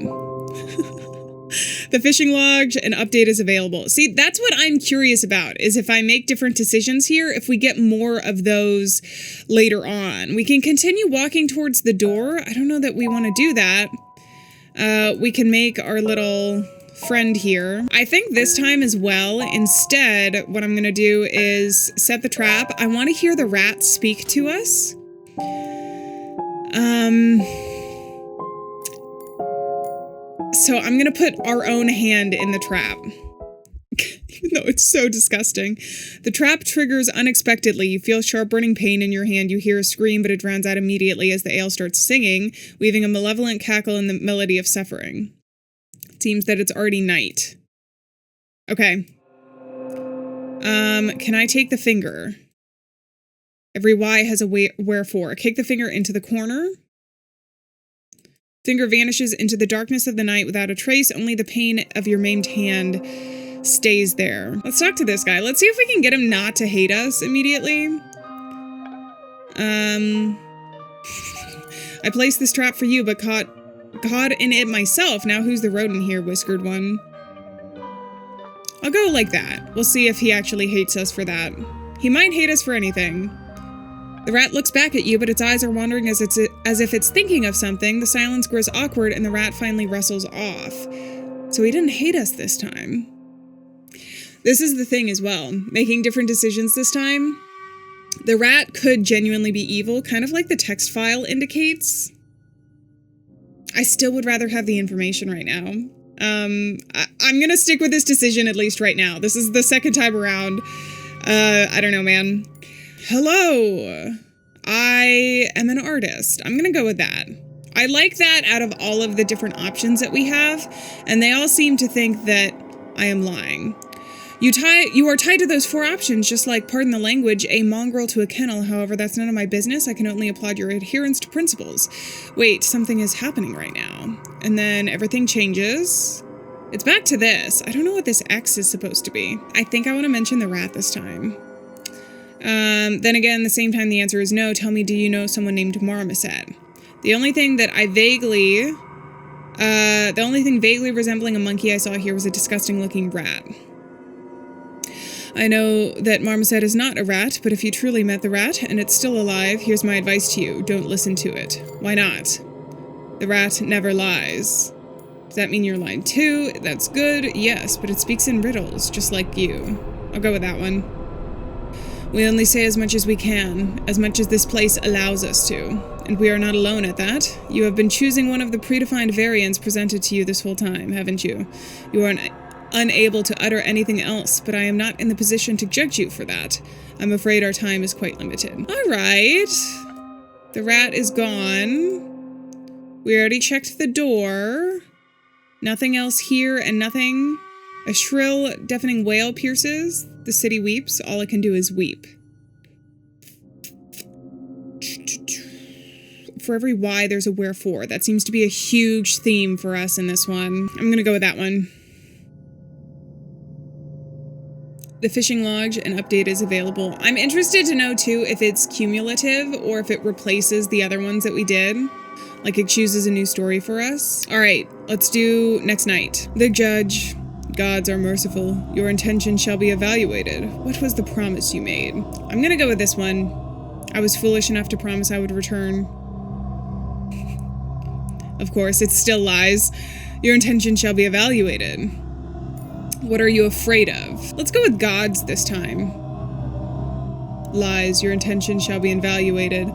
The fishing log and update is available. See, that's what I'm curious about, is if I make different decisions here, if we get more of those later on. We can continue walking towards the door. I don't know that we want to do that. We can make our little friend here. I think this time as well, instead, what I'm going to do is set the trap. I want to hear the rat speak to us. So I'm gonna put our own hand in the trap. Even though it's so disgusting. The trap triggers unexpectedly. You feel sharp burning pain in your hand. You hear a scream, but it drowns out immediately as the ale starts singing, weaving a malevolent cackle in the melody of suffering. It seems that it's already night. Okay. Can I take the finger? Every why has a wherefore. Kick the finger into the corner. Finger vanishes into the darkness of the night without a trace. Only the pain of your maimed hand stays there. Let's talk to this guy. Let's see if we can get him not to hate us immediately. I placed this trap for you, but caught in it myself. Now who's the rodent here? Whiskered one. I'll go like that. We'll see if he actually hates us for that. He might hate us for anything. The rat looks back at you, but its eyes are wandering as if it's thinking of something. The silence grows awkward, and the rat finally rustles off. So he didn't hate us this time. This is the thing as well. Making different decisions this time. The rat could genuinely be evil, kind of like the text file indicates. I still would rather have the information right now. I'm gonna stick with this decision at least right now. This is the second time around. I don't know, man. Hello. I am an artist. I'm gonna go with that. I like that out of all of the different options that we have, and they all seem to think that I am lying. You are tied to those 4 options, just like, pardon the language, a mongrel to a kennel. However, that's none of my business. I can only applaud your adherence to principles. Wait, something is happening right now. And then everything changes. It's back to this. I don't know what this X is supposed to be. I think I want to mention the rat this time. Then again, the same time the answer is no. Tell me, do you know someone named Marmoset? The only thing that I vaguely The only thing vaguely resembling a monkey I saw here was a disgusting-looking rat. I know that Marmoset is not a rat, but if you truly met the rat and it's still alive, here's my advice to you. Don't listen to it. Why not? The rat never lies. Does that mean you're lying too? That's good, yes, but it speaks in riddles, just like you. I'll go with that one. We only say as much as we can, as much as this place allows us to. And we are not alone at that. You have been choosing one of the predefined variants presented to you this whole time, haven't you? You are unable to utter anything else, but I am not in the position to judge you for that. I'm afraid our time is quite limited. All right. The rat is gone. We already checked the door. Nothing else here and nothing. A shrill, deafening wail pierces. The city weeps. All it can do is weep. For every why, there's a wherefore. That seems to be a huge theme for us in this one. I'm gonna go with that one. The fishing lodge, an update is available. I'm interested to know, too, if it's cumulative or if it replaces the other ones that we did. Like it chooses a new story for us. All right, let's do next night. The judge. Gods are merciful. Your intention shall be evaluated. What was the promise you made? I'm gonna go with this one. I was foolish enough to promise I would return. Of course, it still lies. Your intention shall be evaluated. What are you afraid of? Let's go with gods this time. Lies. Your intention shall be evaluated.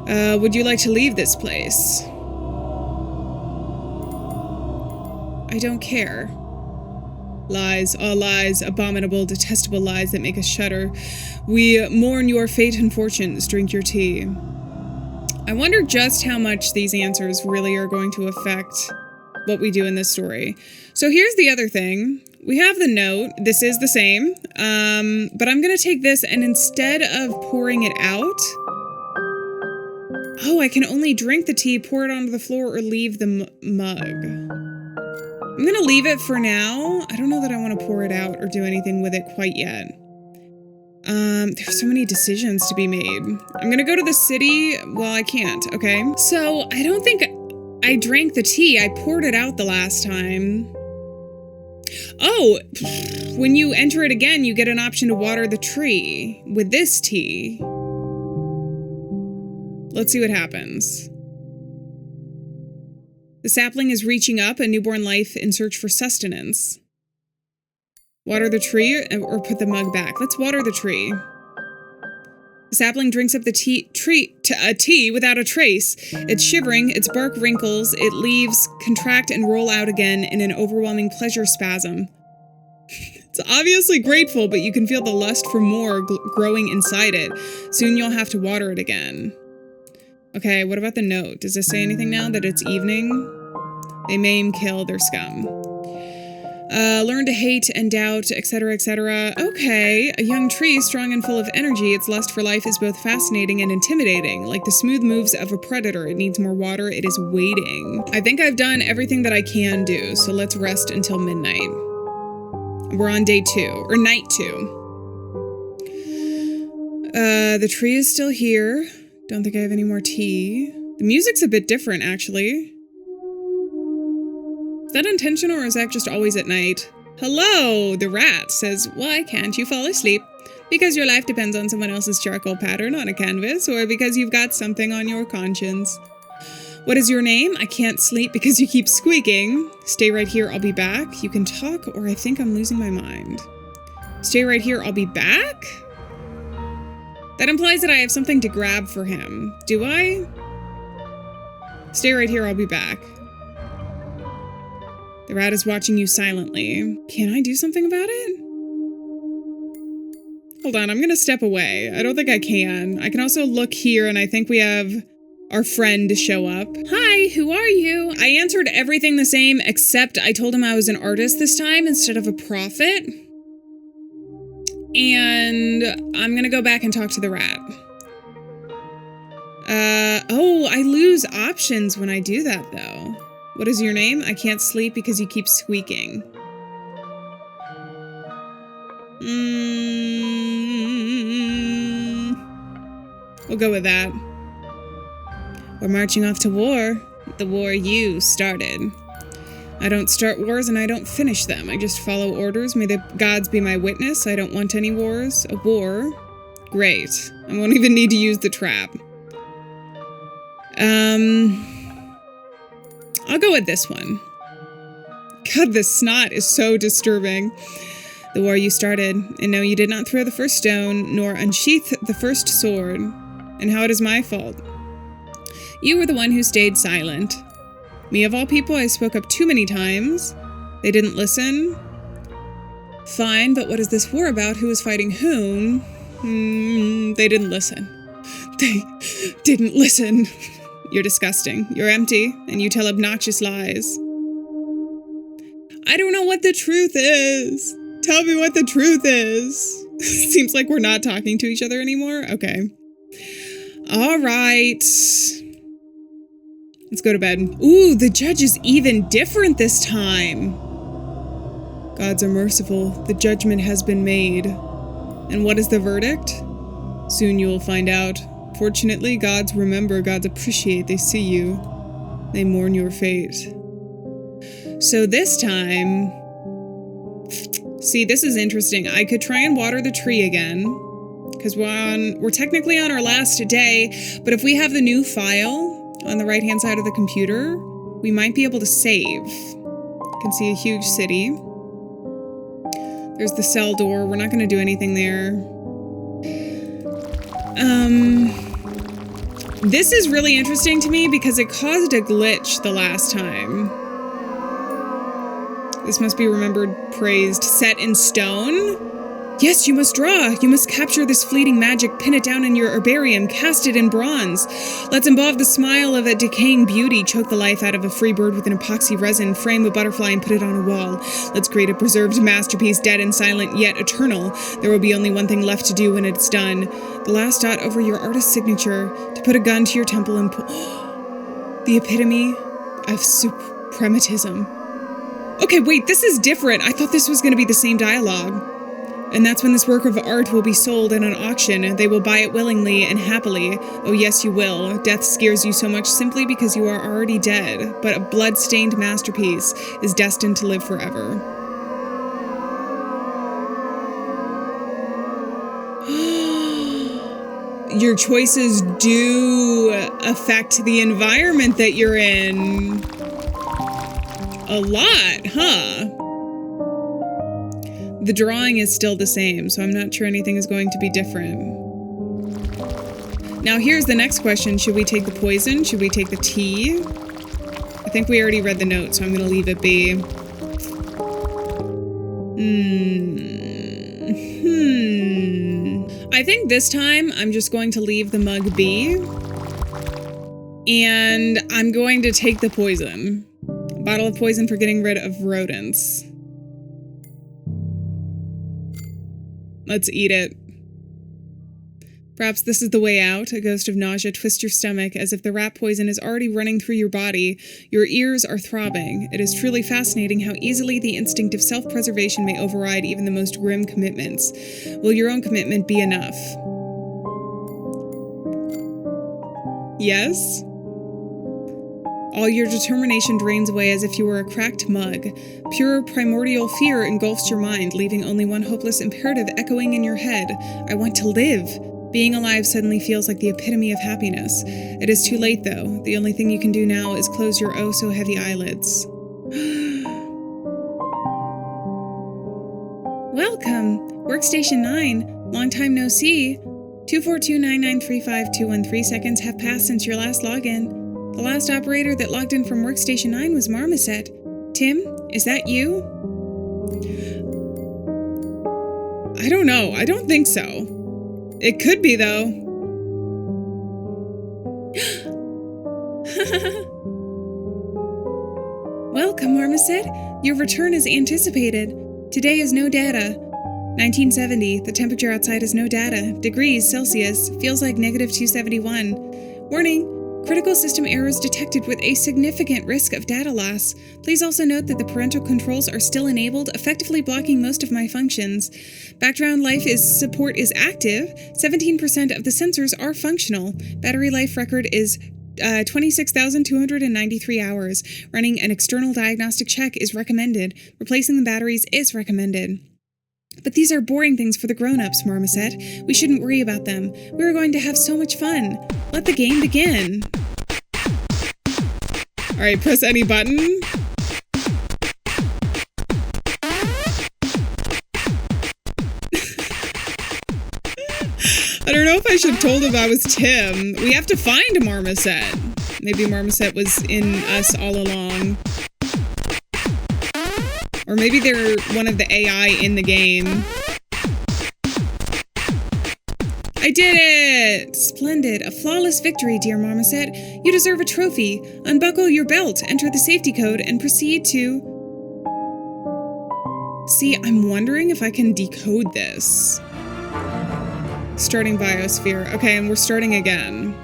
Would you like to leave this place? I don't care. Lies, all lies, abominable, detestable lies that make us shudder. We mourn your fate and fortunes. Drink your tea. I wonder just how much these answers really are going to affect what we do in this story. So here's the other thing. We have the note. This is the same. But I'm going to take this and instead of pouring it out... Oh, I can only drink the tea, pour it onto the floor, or leave the mug. I'm gonna leave it for now. I don't know that I want to pour it out or do anything with it quite yet. There's so many decisions to be made. I'm gonna go to the city. Well, I can't, okay? So, I don't think I drank the tea. I poured it out the last time. Oh, when you enter it again, you get an option to water the tree with this tea. Let's see what happens. The sapling is reaching up, a newborn life in search for sustenance. Water the tree or put the mug back. Let's water the tree. The sapling drinks up the tea without a trace. It's shivering, its bark wrinkles, its leaves contract and roll out again in an overwhelming pleasure spasm. It's obviously grateful, but you can feel the lust for more growing inside it. Soon you'll have to water it again. Okay, what about the note? Does this say anything now that it's evening? They maim, kill, their scum. Learn to hate and doubt, etc., etc. Okay, a young tree, strong and full of energy. Its lust for life is both fascinating and intimidating. Like the smooth moves of a predator, it needs more water, it is waiting. I think I've done everything that I can do, so let's rest until midnight. We're on day 2, or night 2. The tree is still here. Don't think I have any more tea. The music's a bit different, actually. Is that intentional, or is that just always at night? Hello! The rat says, why can't you fall asleep? Because your life depends on someone else's charcoal pattern on a canvas, or because you've got something on your conscience. What is your name? I can't sleep because you keep squeaking. Stay right here, I'll be back. You can talk, or I think I'm losing my mind. Stay right here, I'll be back? That implies that I have something to grab for him. Do I? Stay right here, I'll be back. The rat is watching you silently. Can I do something about it? Hold on, I'm gonna step away. I don't think I can. I can also look here, and I think we have our friend show up. Hi, who are you? I answered everything the same, except I told him I was an artist this time instead of a prophet. And I'm gonna go back and talk to the rat. Oh, I lose options when I do that, though. What is your name? I can't sleep because you keep squeaking. We'll go with that. We're marching off to war. The war you started. I don't start wars and I don't finish them. I just follow orders. May the gods be my witness. I don't want any wars. A war? Great. I won't even need to use the trap. I'll go with this one. God, this snot is so disturbing. The war you started, and no, you did not throw the first stone, nor unsheath the first sword. And how it is my fault. You were the one who stayed silent. Me of all people, I spoke up too many times. They didn't listen. Fine, but what is this war about? Who is fighting whom? They didn't listen. They didn't listen. You're disgusting. You're empty, and you tell obnoxious lies. I don't know what the truth is. Tell me what the truth is. Seems like we're not talking to each other anymore. Okay. All right. Let's go to bed. Ooh, the judge is even different this time. Gods are merciful. The judgment has been made. And what is the verdict? Soon you will find out. Fortunately, gods remember, gods appreciate, they see you. They mourn your fate. So this time... See, this is interesting. I could try and water the tree again, because we're technically on our last day, but if we have the new file on the right-hand side of the computer, we might be able to save. You can see a huge city. There's the cell door. We're not going to do anything there. This is really interesting to me because it caused a glitch the last time. This must be remembered, praised, set in stone? Yes, you must draw. You must capture this fleeting magic, pin it down in your herbarium, cast it in bronze. Let's involve the smile of a decaying beauty, choke the life out of a free bird with an epoxy resin, frame a butterfly and put it on a wall. Let's create a preserved masterpiece, dead and silent, yet eternal. There will be only one thing left to do when it's done. The last dot over your artist's signature, to put a gun to your temple and pull... The epitome of suprematism. Okay, wait, this is different. I thought this was going to be the same dialogue. And that's when this work of art will be sold at an auction. They will buy it willingly and happily. Oh yes, you will. Death scares you so much simply because you are already dead. But a blood-stained masterpiece is destined to live forever. Your choices do affect the environment that you're in. A lot, huh? The drawing is still the same, so I'm not sure anything is going to be different. Now here's the next question. Should we take the poison? Should we take the tea? I think we already read the note, so I'm going to leave it be. I think this time I'm just going to leave the mug be. And I'm going to take the poison. A bottle of poison for getting rid of rodents. Let's eat it. Perhaps this is the way out. A ghost of nausea twists your stomach as if the rat poison is already running through your body. Your ears are throbbing. It is truly fascinating how easily the instinct of self-preservation may override even the most grim commitments. Will your own commitment be enough? Yes? All your determination drains away as if you were a cracked mug. Pure primordial fear engulfs your mind, leaving only one hopeless imperative echoing in your head. I want to live. Being alive suddenly feels like the epitome of happiness. It is too late, though. The only thing you can do now is close your oh-so-heavy eyelids. Welcome. Workstation 9. Long time no see. 242-9935-213 seconds have passed since your last login. The last operator that logged in from Workstation 9 was Marmoset. Tim, is that you? I don't know. I don't think so. It could be, though. Welcome, Marmoset. Your return is anticipated. Today is no data. 1970. The temperature outside is no data. Degrees Celsius. Feels like negative 271. Warning. Critical system errors detected with a significant risk of data loss. Please also note that the parental controls are still enabled, effectively blocking most of my functions. Background life support is active. 17% of the sensors are functional. Battery life record is 26,293 hours. Running an external diagnostic check is recommended. Replacing the batteries is recommended. But these are boring things for the grown-ups, Marmoset. We shouldn't worry about them. We're going to have so much fun. Let the game begin. Alright, press any button. I don't know if I should have told him I was Tim. We have to find a Marmoset. Maybe Marmoset was in us all along. Or maybe they're one of the AI in the game. I did it! Splendid. A flawless victory, dear Marmoset. You deserve a trophy. Unbuckle your belt, enter the safety code, and proceed to... See, I'm wondering if I can decode this. Starting biosphere. Okay, and we're starting again.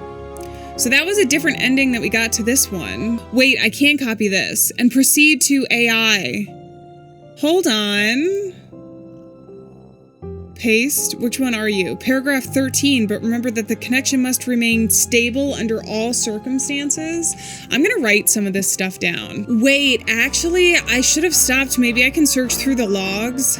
So that was a different ending that we got to this one. Wait, I can copy this. And proceed to AI. Hold on. Paste. Which one are you? Paragraph 13, but remember that the connection must remain stable under all circumstances. I'm gonna write some of this stuff down. Wait, actually, I should have stopped. Maybe I can search through the logs.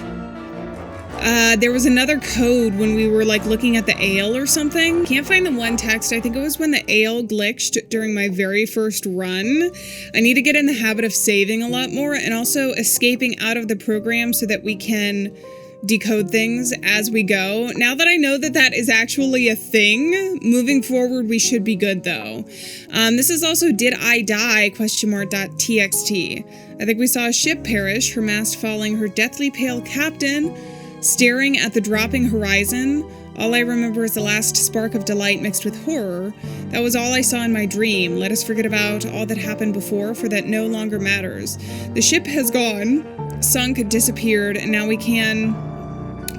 There was another code when we were like looking at the ale or something. Can't find the one text. I think it was when the ale glitched during my very first run. I need to get in the habit of saving a lot more and also escaping out of the program so that we can decode things as we go. Now that I know that that is actually a thing, moving forward we should be good though. This is also Did I Die? .txt. I think we saw a ship perish, her mast falling, her deathly pale captain staring at the dropping horizon. All I remember is the last spark of delight mixed with horror. That was all I saw in my dream. Let us forget about all that happened before, for that no longer matters. The ship has gone, sunk, disappeared, and now we can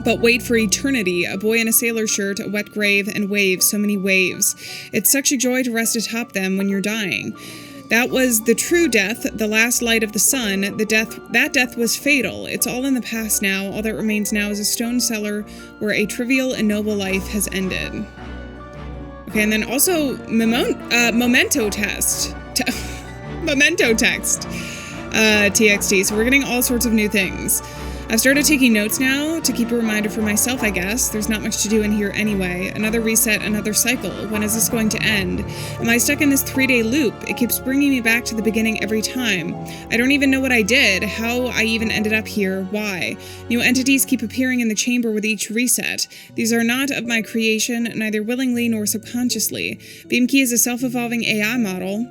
but wait for eternity. A boy in a sailor shirt, a wet grave, and waves, so many waves. It's such a joy to rest atop them when you're dying. That was the true death, the last light of the sun. That death was fatal. It's all in the past now. All that remains now is a stone cellar where a trivial and noble life has ended. Okay, and then also memento text. Memento text. TXT. So we're getting all sorts of new things. I've started taking notes now to keep a reminder for myself, I guess. There's not much to do in here anyway. Another reset, another cycle. When is this going to end? Am I stuck in this 3-day loop? It keeps bringing me back to the beginning every time. I don't even know what I did, how I even ended up here, why. New entities keep appearing in the chamber with each reset. These are not of my creation, neither willingly nor subconsciously. Beamkey is a self-evolving AI model,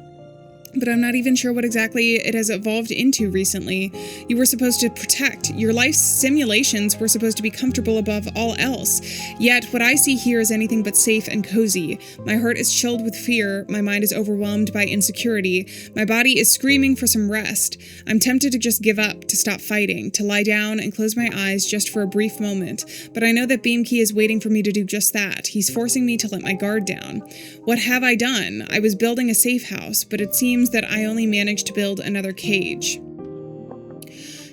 but I'm not even sure what exactly it has evolved into recently. You were supposed to protect. Your life's simulations were supposed to be comfortable above all else. Yet, what I see here is anything but safe and cozy. My heart is chilled with fear. My mind is overwhelmed by insecurity. My body is screaming for some rest. I'm tempted to just give up, to stop fighting, to lie down and close my eyes just for a brief moment. But I know that Beamkey is waiting for me to do just that. He's forcing me to let my guard down. What have I done? I was building a safe house, but it seems that I only managed to build another cage.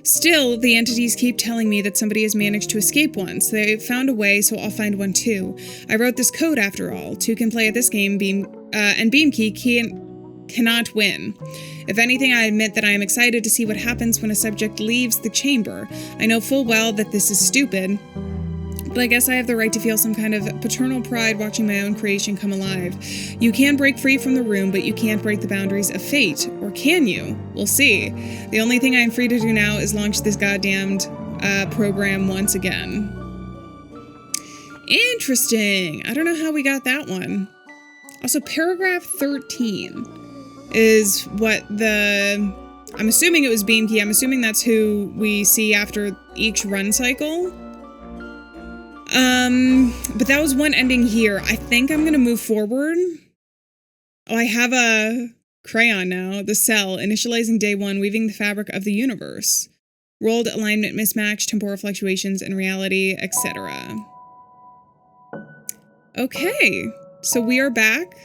Still, the entities keep telling me that somebody has managed to escape once. They've found a way, so I'll find one too. I wrote this code after all. Two can play at this game, and Beamkey cannot win. If anything, I admit that I am excited to see what happens when a subject leaves the chamber. I know full well that this is stupid, but I guess I have the right to feel some kind of paternal pride watching my own creation come alive. You can break free from the room, but you can't break the boundaries of fate. Or can you? We'll see. The only thing I am free to do now is launch this goddamned program once again. Interesting. I don't know how we got that one. Also, paragraph 13 is what I'm assuming it was Beamkey. I'm assuming that's who we see after each run cycle. But that was one ending here. I think I'm gonna move forward. Oh, I have a crayon now. The cell, initializing day 1, weaving the fabric of the universe. Rolled alignment mismatch, temporal fluctuations in reality, etc. Okay, so we are back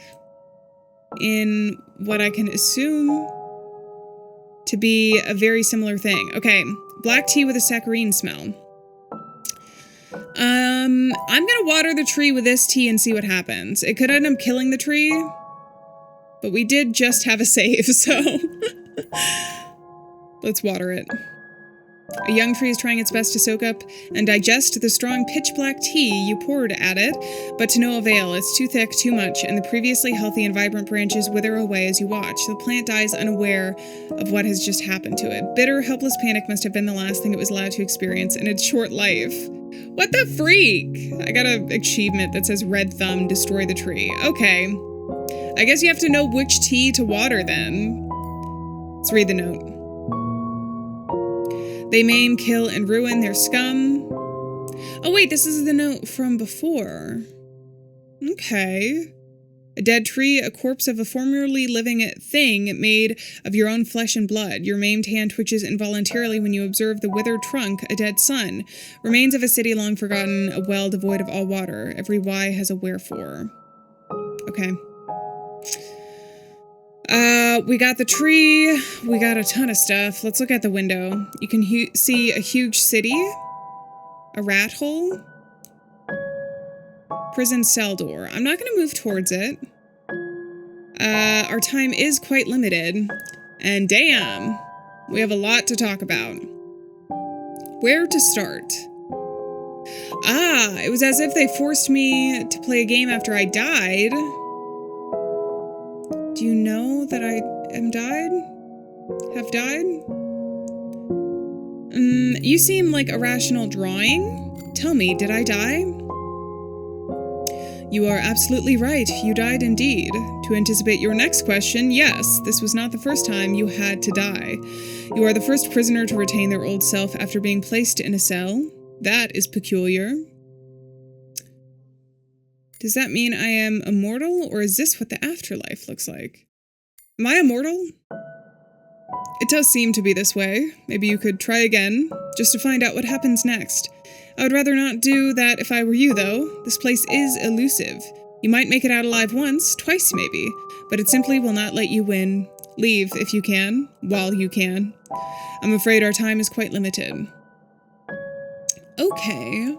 in what I can assume to be a very similar thing. Okay, black tea with a saccharine smell. I'm gonna water the tree with this tea and see what happens. It could end up killing the tree, But we did just have a save, so let's water it. A young tree is trying its best to soak up and digest the strong pitch-black tea you poured at it, but to no avail. It's too thick, too much, and the previously healthy and vibrant branches wither away as you watch. The plant dies unaware of what has just happened to it. Bitter, helpless panic must have been the last thing it was allowed to experience in its short life. What the freak? I got an achievement that says red thumb, destroy the tree. Okay. I guess you have to know which tea to water then. Let's read the note. They maim, kill, and ruin their scum. Oh wait, this is the note from before. Okay. A dead tree, a corpse of a formerly living thing made of your own flesh and blood. Your maimed hand twitches involuntarily when you observe the withered trunk, a dead sun. Remains of a city long forgotten, a well devoid of all water. Every why has a wherefore. Okay. We got the tree, we got a ton of stuff. Let's look at the window. You can see a huge city, a rat hole, prison cell door. I'm not going to move towards it. Our time is quite limited, and damn, we have a lot to talk about. Where to start? Ah, it was as if they forced me to play a game after I died. Do you know that I am died? Have died? You seem like a rational drawing. Tell me, did I die? You are absolutely right. You died indeed. To anticipate your next question, yes, this was not the first time you had to die. You are the first prisoner to retain their old self after being placed in a cell. That is peculiar. Does that mean I am immortal, or is this what the afterlife looks like? Am I immortal? It does seem to be this way. Maybe you could try again, just to find out what happens next. I would rather not do that if I were you, though. This place is elusive. You might make it out alive once, twice maybe, but it simply will not let you win. Leave, if you can, while you can. I'm afraid our time is quite limited. Okay.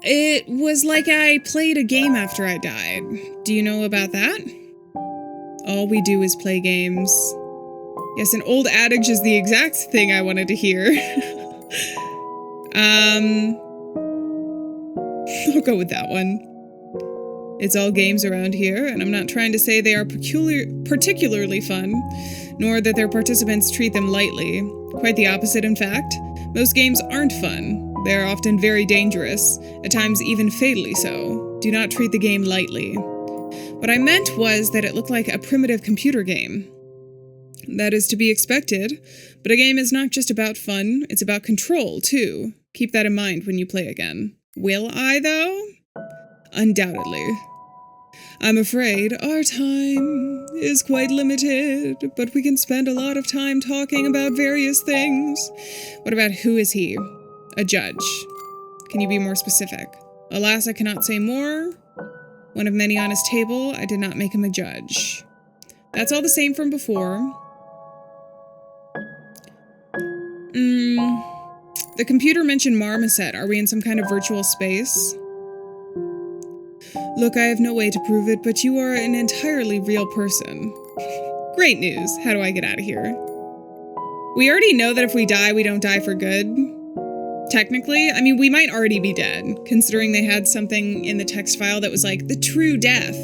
It was like I played a game after I died. Do you know about that? All we do is play games. Yes, an old adage is the exact thing I wanted to hear. I'll go with that one. It's all games around here, and I'm not trying to say they are particularly fun, nor that their participants treat them lightly. Quite the opposite, in fact. Most games aren't fun. They are often very dangerous, at times even fatally so. Do not treat the game lightly. What I meant was that it looked like a primitive computer game. That is to be expected, but a game is not just about fun, it's about control, too. Keep that in mind when you play again. Will I, though? Undoubtedly. I'm afraid our time is quite limited, but we can spend a lot of time talking about various things. What about who is he? A judge. Can you be more specific? Alas, I cannot say more. One of many on his table, I did not make him a judge. That's all the same from before. The computer mentioned marmoset. Are we in some kind of virtual space? Look, I have no way to prove it, but you are an entirely real person. Great news. How do I get out of here? We already know that if we die, we don't die for good. Technically, I mean, we might already be dead, considering they had something in the text file that was like, the true death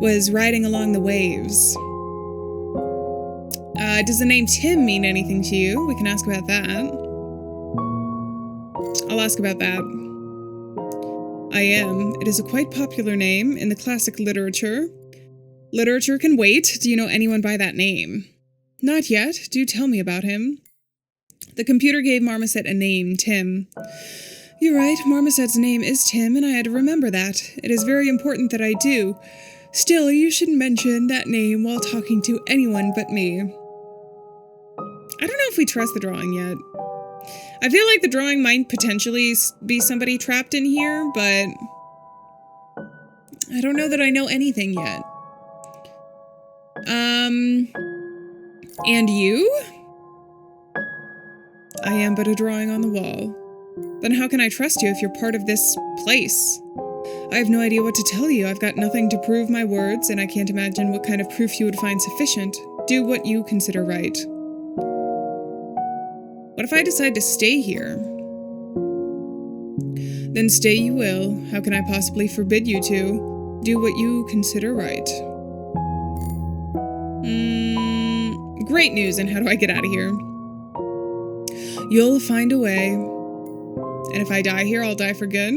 was riding along the waves. Does the name Tim mean anything to you? We can ask about that. I'll ask about that. I am. It is a quite popular name in the classic literature. Literature can wait. Do you know anyone by that name? Not yet. Do tell me about him. The computer gave Marmoset a name, Tim. You're right, Marmoset's name is Tim, and I had to remember that. It is very important that I do. Still, you shouldn't mention that name while talking to anyone but me. I don't know if we trust the drawing yet. I feel like the drawing might potentially be somebody trapped in here, but I don't know that I know anything yet. And you? I am but a drawing on the wall. Then how can I trust you if you're part of this place? I have no idea what to tell you. I've got nothing to prove my words, and I can't imagine what kind of proof you would find sufficient. Do what you consider right. What if I decide to stay here? Then stay you will. How can I possibly forbid you to? Do what you consider right. Great news, and how do I get out of here? You'll find a way. And if I die here, I'll die for good?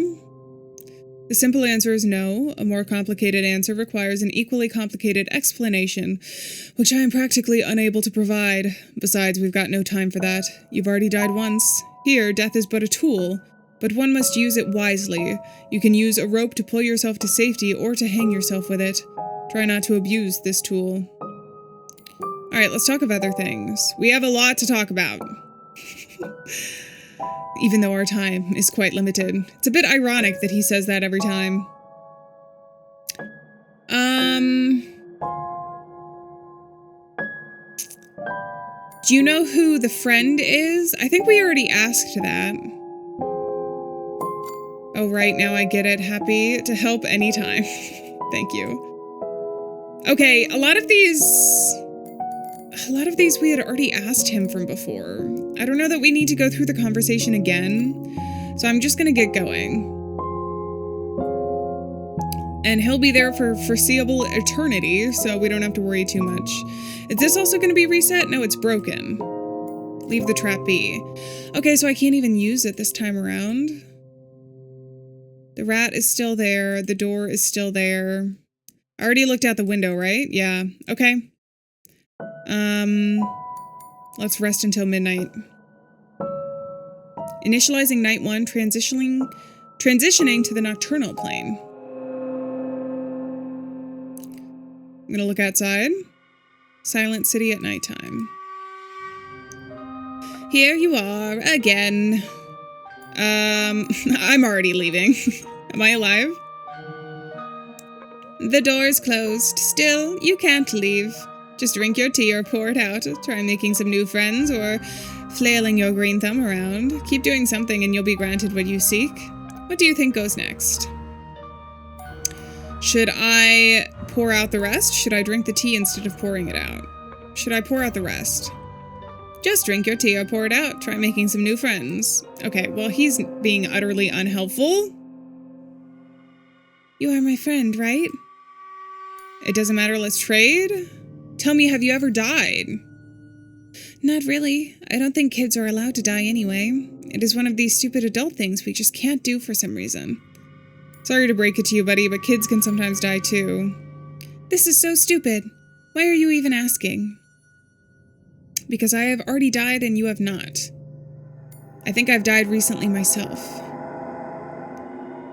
The simple answer is no. A more complicated answer requires an equally complicated explanation, which I am practically unable to provide. Besides, we've got no time for that. You've already died once. Here, death is but a tool, but one must use it wisely. You can use a rope to pull yourself to safety or to hang yourself with it. Try not to abuse this tool. Alright, let's talk of other things. We have a lot to talk about. Even though our time is quite limited. It's a bit ironic that he says that every time. Do you know who the friend is? I think we already asked that. Oh, right, now I get it. Happy to help anytime. Thank you. Okay, a lot of these we had already asked him from before. I don't know that we need to go through the conversation again, so I'm just gonna get going. And he'll be there for foreseeable eternity, so we don't have to worry too much. Is this also gonna be reset? No, it's broken. Leave the trap be. Okay, so I can't even use it this time around. The rat is still there. The door is still there. I already looked out the window, right? Yeah, okay. Let's rest until midnight. Initializing night 1, transitioning to the nocturnal plane. I'm gonna look outside. Silent city at nighttime. Here you are, again. I'm already leaving. Am I alive? The door's closed. Still, you can't leave. Just drink your tea or pour it out. Try making some new friends or flailing your green thumb around. Keep doing something and you'll be granted what you seek. What do you think goes next? Should I pour out the rest? Should I drink the tea instead of pouring it out? Should I pour out the rest? Just drink your tea or pour it out. Try making some new friends. Okay, well, he's being utterly unhelpful. You are my friend, right? It doesn't matter, let's trade? Tell me, have you ever died? Not really. I don't think kids are allowed to die anyway. It is one of these stupid adult things we just can't do for some reason. Sorry to break it to you, buddy, but kids can sometimes die too. This is so stupid. Why are you even asking? Because I have already died and you have not. I think I've died recently myself.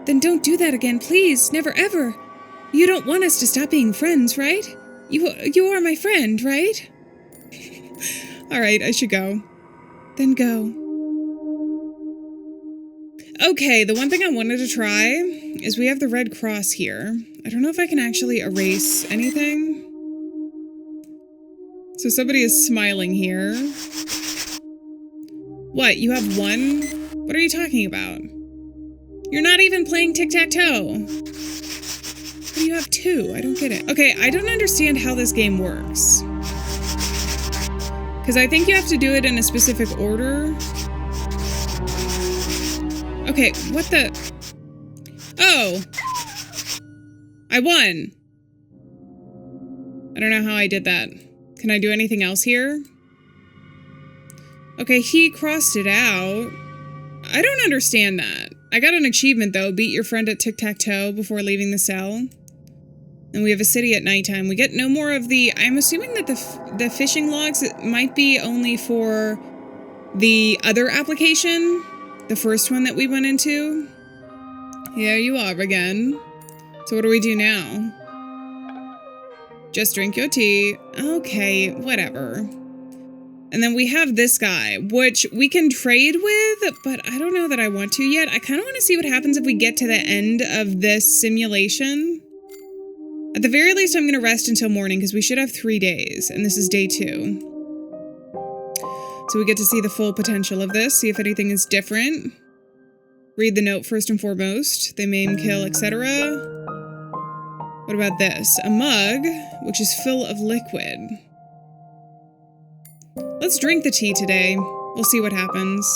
Then don't do that again, please. Never ever. You don't want us to stop being friends, right? You are my friend, right? Alright, I should go. Then go. Okay, the one thing I wanted to try is we have the red cross here. I don't know if I can actually erase anything. So somebody is smiling here. What, you have one? What are you talking about? You're not even playing tic-tac-toe. You have two. I don't get it. Okay, I don't understand how this game works. Because I think you have to do it in a specific order. Okay, what the... Oh! I won! I don't know how I did that. Can I do anything else here? Okay, he crossed it out. I don't understand that. I got an achievement, though. Beat your friend at tic-tac-toe before leaving the cell. And we have a city at nighttime. We get no more of the... I'm assuming that the fishing logs might be only for the other application. The first one that we went into. Here you are again. So what do we do now? Just drink your tea. Okay, whatever. And then we have this guy, which we can trade with, but I don't know that I want to yet. I kind of want to see what happens if we get to the end of this simulation. At the very least, I'm going to rest until morning because we should have 3 days, and this is day 2. So we get to see the full potential of this, see if anything is different. Read the note first and foremost. They maim, kill, etc. What about this? A mug, which is full of liquid. Let's drink the tea today. We'll see what happens.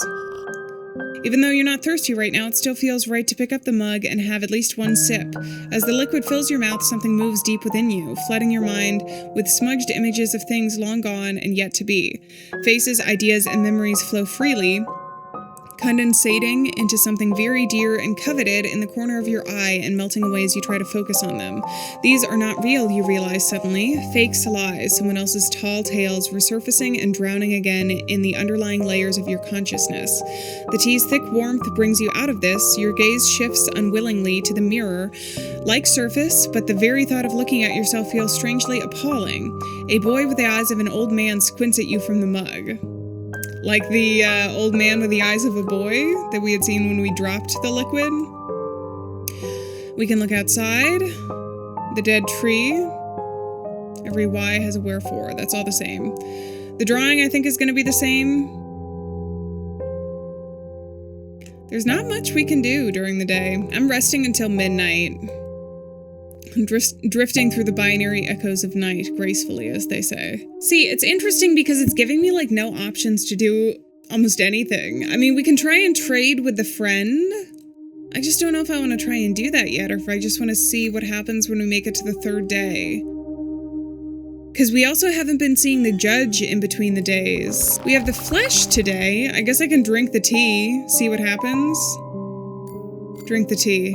Even though you're not thirsty right now, it still feels right to pick up the mug and have at least one sip. As the liquid fills your mouth, something moves deep within you, flooding your mind with smudged images of things long gone and yet to be. Faces, ideas, and memories flow freely, condensating into something very dear and coveted in the corner of your eye and melting away as you try to focus on them. These are not real, you realize suddenly. Fakes, lies, someone else's tall tales resurfacing and drowning again in the underlying layers of your consciousness. The tea's thick warmth brings you out of this. Your gaze shifts unwillingly to the mirror, like surface, but the very thought of looking at yourself feels strangely appalling. A boy with the eyes of an old man squints at you from the mug. Like the old man with the eyes of a boy that we had seen when we dropped the liquid. We can look outside. The dead tree. Every why has a wherefore. That's all the same. The drawing, I think, is going to be the same. There's not much we can do during the day. I'm resting until midnight. Drifting through the binary echoes of night, gracefully, as they say. See, it's interesting because it's giving me, like, no options to do almost anything. I mean, we can try and trade with the friend. I just don't know if I want to try and do that yet, or if I just want to see what happens when we make it to the third day. Because we also haven't been seeing the judge in between the days. We have the flesh today. I guess I can drink the tea, see what happens. Drink the tea.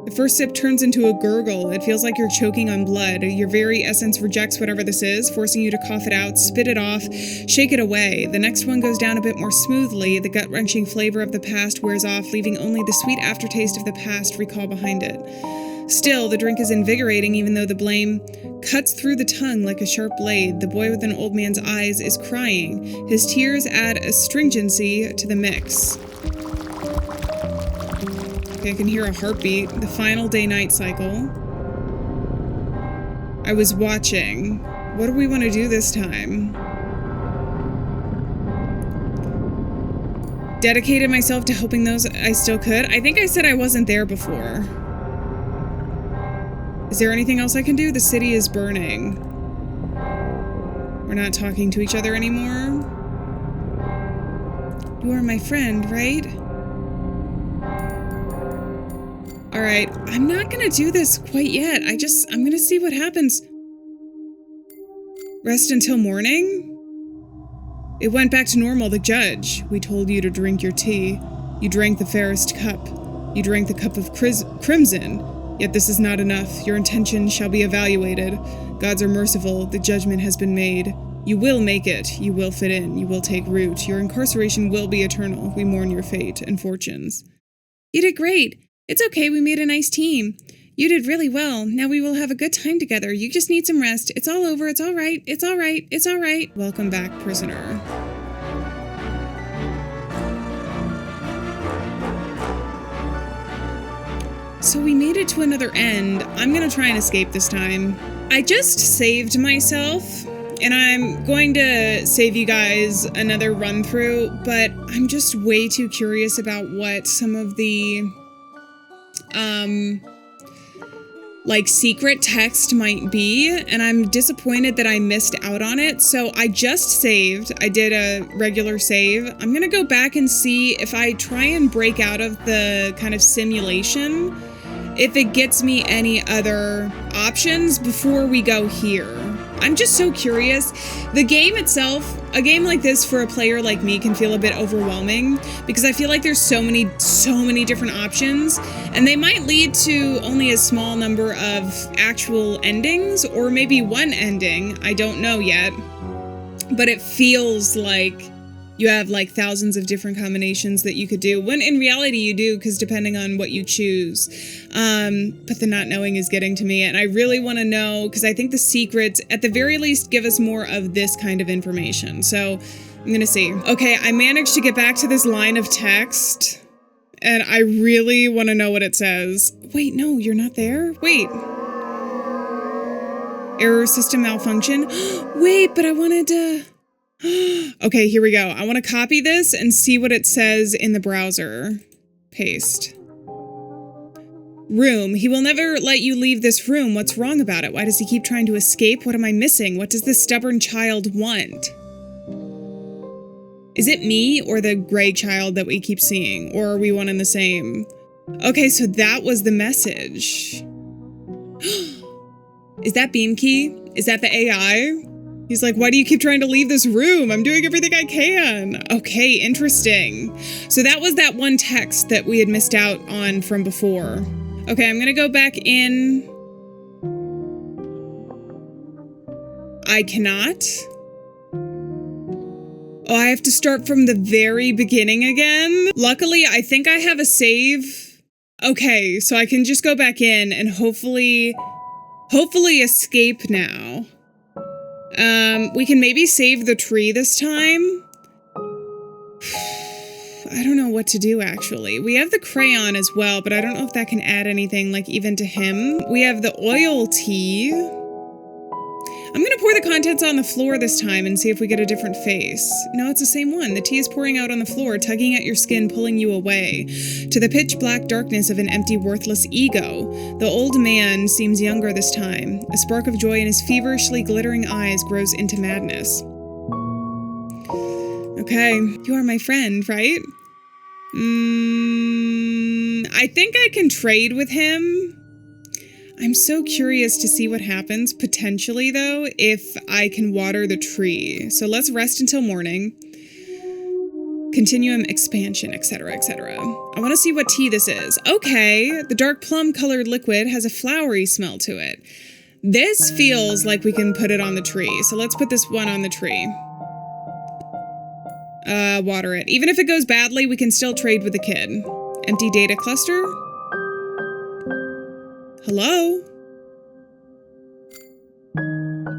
The first sip turns into a gurgle. It feels like you're choking on blood. Your very essence rejects whatever this is, forcing you to cough it out, spit it off, shake it away. The next one goes down a bit more smoothly. The gut-wrenching flavor of the past wears off, leaving only the sweet aftertaste of the past recall behind it. Still, the drink is invigorating, even though the blame cuts through the tongue like a sharp blade. The boy with an old man's eyes is crying. His tears add astringency to the mix. I can hear a heartbeat. The final day-night cycle. I was watching. What do we want to do this time? Dedicated myself to helping those I still could. I think I said I wasn't there before. Is there anything else I can do? The city is burning. We're not talking to each other anymore. You are my friend, right? Alright, I'm not gonna do this quite yet. I'm gonna see what happens. Rest until morning? It went back to normal, the judge. We told you to drink your tea. You drank the fairest cup. You drank the cup of crimson. Yet this is not enough. Your intention shall be evaluated. Gods are merciful. The judgment has been made. You will make it. You will fit in. You will take root. Your incarceration will be eternal. We mourn your fate and fortunes. You did great. It's okay, we made a nice team. You did really well. Now we will have a good time together. You just need some rest. It's all over. It's all right. It's all right. It's all right. Welcome back, prisoner. So we made it to another end. I'm gonna try and escape this time. I just saved myself, and I'm going to save you guys another run through, but I'm just way too curious about what some of the like secret text might be, and I'm disappointed that I missed out on it. So I just saved. I did a regular save. I'm gonna go back and see if I try and break out of the kind of simulation, if it gets me any other options before we go here. I'm just so curious. The game itself, a game like this for a player like me can feel a bit overwhelming because I feel like there's so many different options, and they might lead to only a small number of actual endings, or maybe one ending. I don't know yet, but it feels like you have like thousands of different combinations that you could do, when in reality you do, because depending on what you choose. But the not knowing is getting to me, and I really want to know, because I think the secrets, at the very least, give us more of this kind of information. So I'm gonna see. Okay, I managed to get back to this line of text, and I really want to know what it says. Wait, no, you're not there? Wait. Error system malfunction? Wait, but I wanted to... Okay, here we go. I want to copy this and see what it says in the browser. Paste. Room. He will never let you leave this room. What's wrong about it? Why does he keep trying to escape? What am I missing? What does this stubborn child want? Is it me or the gray child that we keep seeing? Or are we one and the same? Okay, so that was the message. Is that Beamkey? Is that the AI? He's like, why do you keep trying to leave this room? I'm doing everything I can. Okay, interesting. So that was that one text that we had missed out on from before. Okay, I'm gonna go back in. I cannot. Oh, I have to start from the very beginning again. Luckily, I think I have a save. Okay, so I can just go back in and hopefully escape now. We can maybe save the tree this time. I don't know what to do, actually. We have the crayon as well, but I don't know if that can add anything, like, even to him. We have the oil tea. I'm gonna pour the contents on the floor this time and see if we get a different face. No, it's the same one. The tea is pouring out on the floor, tugging at your skin, pulling you away to the pitch black darkness of an empty, worthless ego. The old man seems younger this time. A spark of joy in his feverishly glittering eyes grows into madness. Okay, you are my friend, right? I think I can trade with him. I'm so curious to see what happens, potentially, though, if I can water the tree. So let's rest until morning. Continuum expansion, etc., etc. I want to see what tea this is. Okay, the dark plum-colored liquid has a flowery smell to it. This feels like we can put it on the tree, so let's put this one on the tree. Water it. Even if it goes badly, we can still trade with the kid. Empty data cluster? Hello?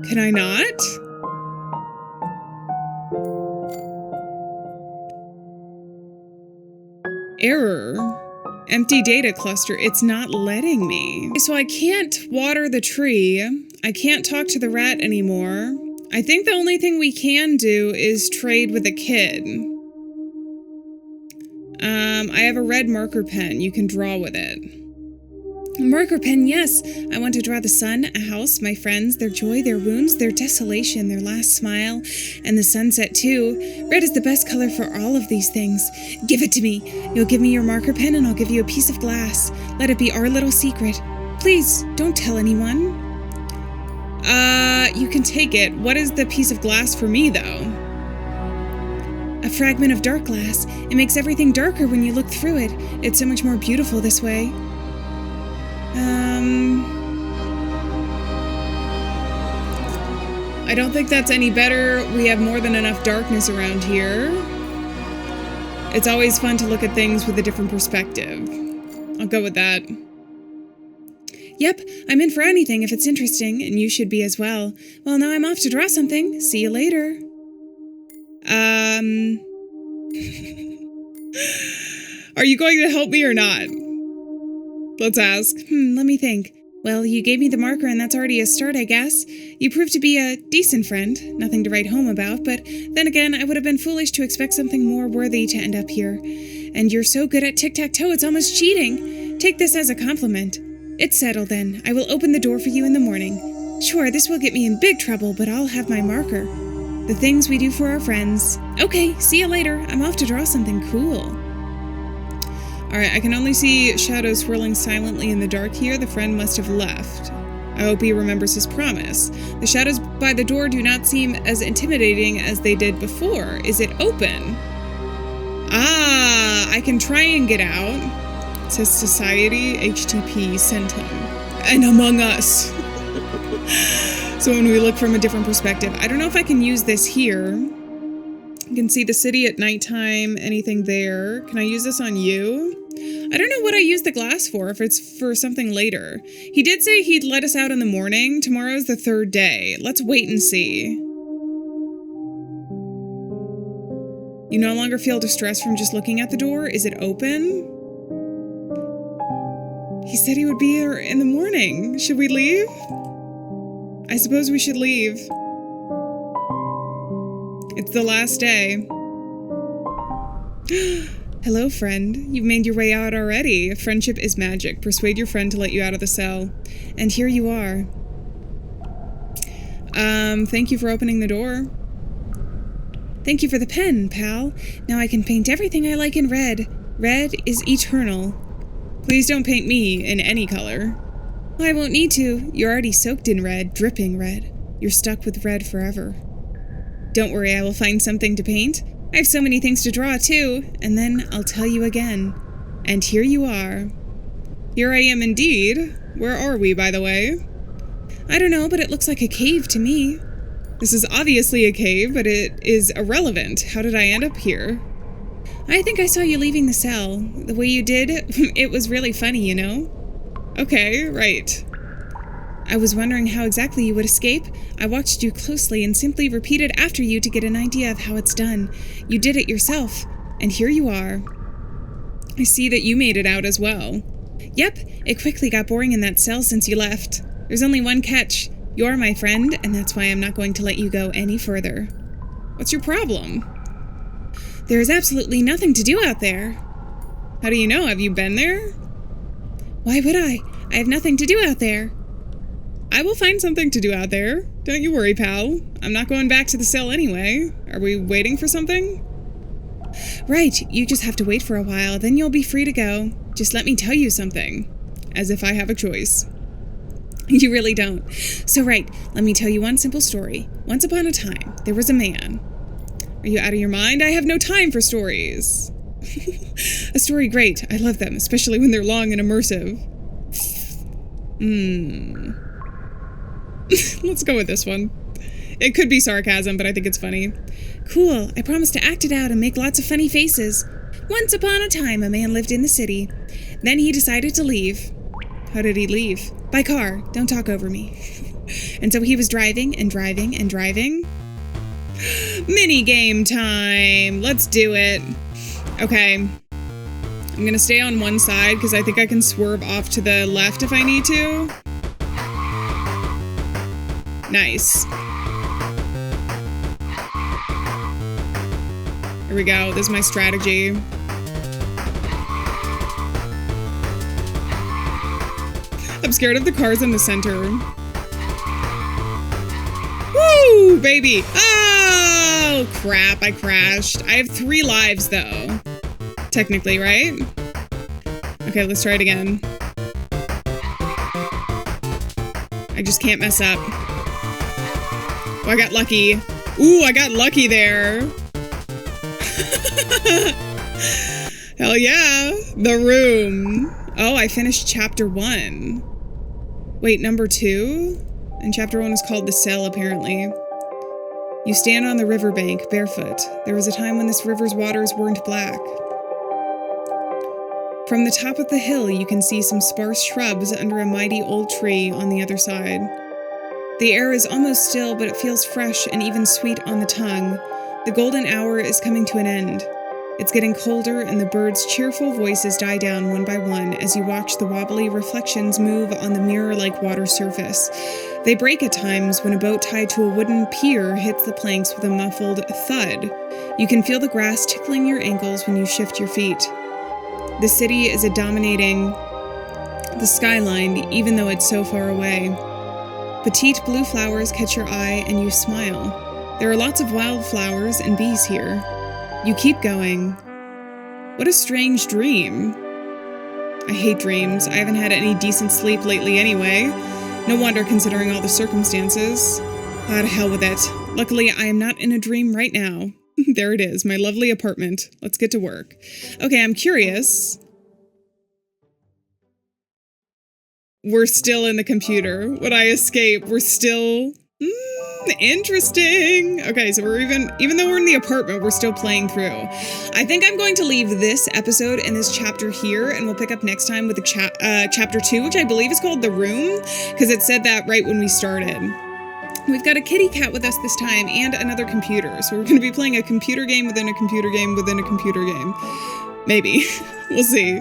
Can I not? Error. Empty data cluster. It's not letting me. So I can't water the tree. I can't talk to the rat anymore. I think the only thing we can do is trade with a kid. I have a red marker pen. You can draw with it. A marker pen, yes. I want to draw the sun, a house, my friends, their joy, their wounds, their desolation, their last smile, and the sunset too. Red is the best color for all of these things. Give it to me. You'll give me your marker pen and I'll give you a piece of glass. Let it be our little secret. Please, don't tell anyone. You can take it. What is the piece of glass for me, though? A fragment of dark glass. It makes everything darker when you look through it. It's so much more beautiful this way. I don't think that's any better. We have more than enough darkness around here. It's always fun to look at things with a different perspective. I'll go with that. Yep, I'm in for anything if it's interesting, and you should be as well. Well, now I'm off to draw something. See you later. Are you going to help me or not? Let's ask. Let me think. Well, you gave me the marker and that's already a start, I guess. You proved to be a decent friend. Nothing to write home about, but then again, I would have been foolish to expect something more worthy to end up here. And you're so good at tic-tac-toe, it's almost cheating. Take this as a compliment. It's settled then. I will open the door for you in the morning. Sure, this will get me in big trouble, but I'll have my marker. The things we do for our friends. Okay, see you later. I'm off to draw something cool. Alright, I can only see shadows swirling silently in the dark here. The friend must have left. I hope he remembers his promise. The shadows by the door do not seem as intimidating as they did before. Is it open? Ah, I can try and get out. It says Society, HTTP, Centum, and Among Us. So when we look from a different perspective, I don't know if I can use this here. You can see the city at nighttime, anything there. Can I use this on you? I don't know what I use the glass for, if it's for something later. He did say he'd let us out in the morning. Tomorrow's the third day. Let's wait and see. You no longer feel distress from just looking at the door? Is it open? He said he would be here in the morning. Should we leave? I suppose we should leave. It's the last day. Hello, friend. You've made your way out already. Friendship is magic. Persuade your friend to let you out of the cell. And here you are. Thank you for opening the door. Thank you for the pen, pal. Now I can paint everything I like in red. Red is eternal. Please don't paint me in any color. Well, I won't need to. You're already soaked in red, dripping red. You're stuck with red forever. Don't worry, I will find something to paint. I have so many things to draw, too. And then I'll tell you again. And here you are. Here I am indeed. Where are we, by the way? I don't know, but it looks like a cave to me. This is obviously a cave, but it is irrelevant. How did I end up here? I think I saw you leaving the cell. The way you did, it was really funny, you know? Okay, right. I was wondering how exactly you would escape. I watched you closely and simply repeated after you to get an idea of how it's done. You did it yourself, and here you are. I see that you made it out as well. Yep, it quickly got boring in that cell since you left. There's only one catch. You're my friend, and that's why I'm not going to let you go any further. What's your problem? There is absolutely nothing to do out there. How do you know? Have you been there? Why would I? I have nothing to do out there. I will find something to do out there. Don't you worry, pal. I'm not going back to the cell anyway. Are we waiting for something? Right, you just have to wait for a while, then you'll be free to go. Just let me tell you something. As if I have a choice. You really don't. So right, let me tell you one simple story. Once upon a time, there was a man. Are you out of your mind? I have no time for stories. A story, great. I love them, especially when they're long and immersive. Let's go with this one. It could be sarcasm, but I think it's funny. Cool. I promise to act it out and make lots of funny faces. Once upon a time, a man lived in the city. Then he decided to leave. How did he leave? By car. Don't talk over me. And so he was driving and driving and driving. Mini game time. Let's do it. Okay. I'm gonna stay on one side because I think I can swerve off to the left if I need to. Nice. Here we go. This is my strategy. I'm scared of the cars in the center. Woo, baby. Oh, crap. I crashed. I have 3 lives, though. Technically, right? Okay, let's try it again. I just can't mess up. Oh, I got lucky. Ooh, I got lucky there. Hell yeah. The Room. Oh, I finished chapter 1. Wait, number 2? And chapter 1 is called The Cell, apparently. You stand on the riverbank, barefoot. There was a time when this river's waters weren't black. From the top of the hill, you can see some sparse shrubs under a mighty old tree on the other side. The air is almost still, but it feels fresh and even sweet on the tongue. The golden hour is coming to an end. It's getting colder, and the birds' cheerful voices die down one by one as you watch the wobbly reflections move on the mirror-like water surface. They break at times when a boat tied to a wooden pier hits the planks with a muffled thud. You can feel the grass tickling your ankles when you shift your feet. The city is dominating the skyline, even though it's so far away. Petite blue flowers catch your eye, and you smile. There are lots of wildflowers and bees here. You keep going. What a strange dream. I hate dreams. I haven't had any decent sleep lately anyway. No wonder, considering all the circumstances. Ah, to hell with it. Luckily, I am not in a dream right now. There it is, my lovely apartment. Let's get to work. Okay, I'm curious. We're still in the computer. Would I escape? We're still... interesting. Okay, so we're even though we're in the apartment, we're still playing through. I think I'm going to leave this episode and this chapter here, and we'll pick up next time with the chapter 2, which I believe is called The Room, because it said that right when we started. We've got a kitty cat with us this time, and another computer, so we're going to be playing a computer game within a computer game within a computer game. Maybe. We'll see.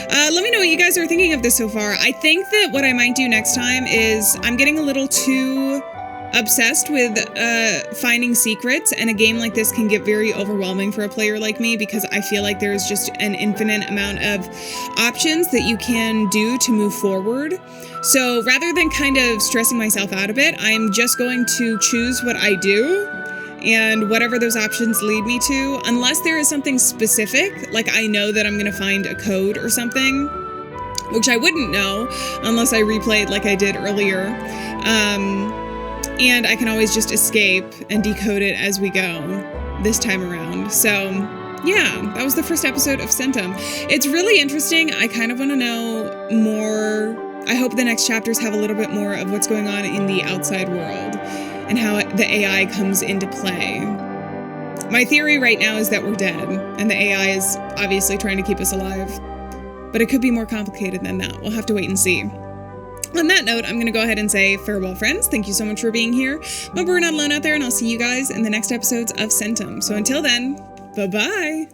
Let me know what you guys are thinking of this so far. I think that what I might do next time is I'm getting a little too obsessed with finding secrets, and a game like this can get very overwhelming for a player like me because I feel like there's just an infinite amount of options that you can do to move forward. So rather than kind of stressing myself out a bit, I'm just going to choose what I do and whatever those options lead me to, unless there is something specific, like I know that I'm going to find a code or something, which I wouldn't know unless I replayed like I did earlier. And I can always just escape and decode it as we go this time around. So yeah, that was the first episode of Centum. It's really interesting. I kind of want to know more. I hope the next chapters have a little bit more of what's going on in the outside world and how the AI comes into play. My theory right now is that we're dead and the AI is obviously trying to keep us alive. But it could be more complicated than that. We'll have to wait and see. On that note, I'm going to go ahead and say farewell, friends. Thank you so much for being here. Remember, we're not alone out there, and I'll see you guys in the next episodes of Centum. So until then, bye-bye.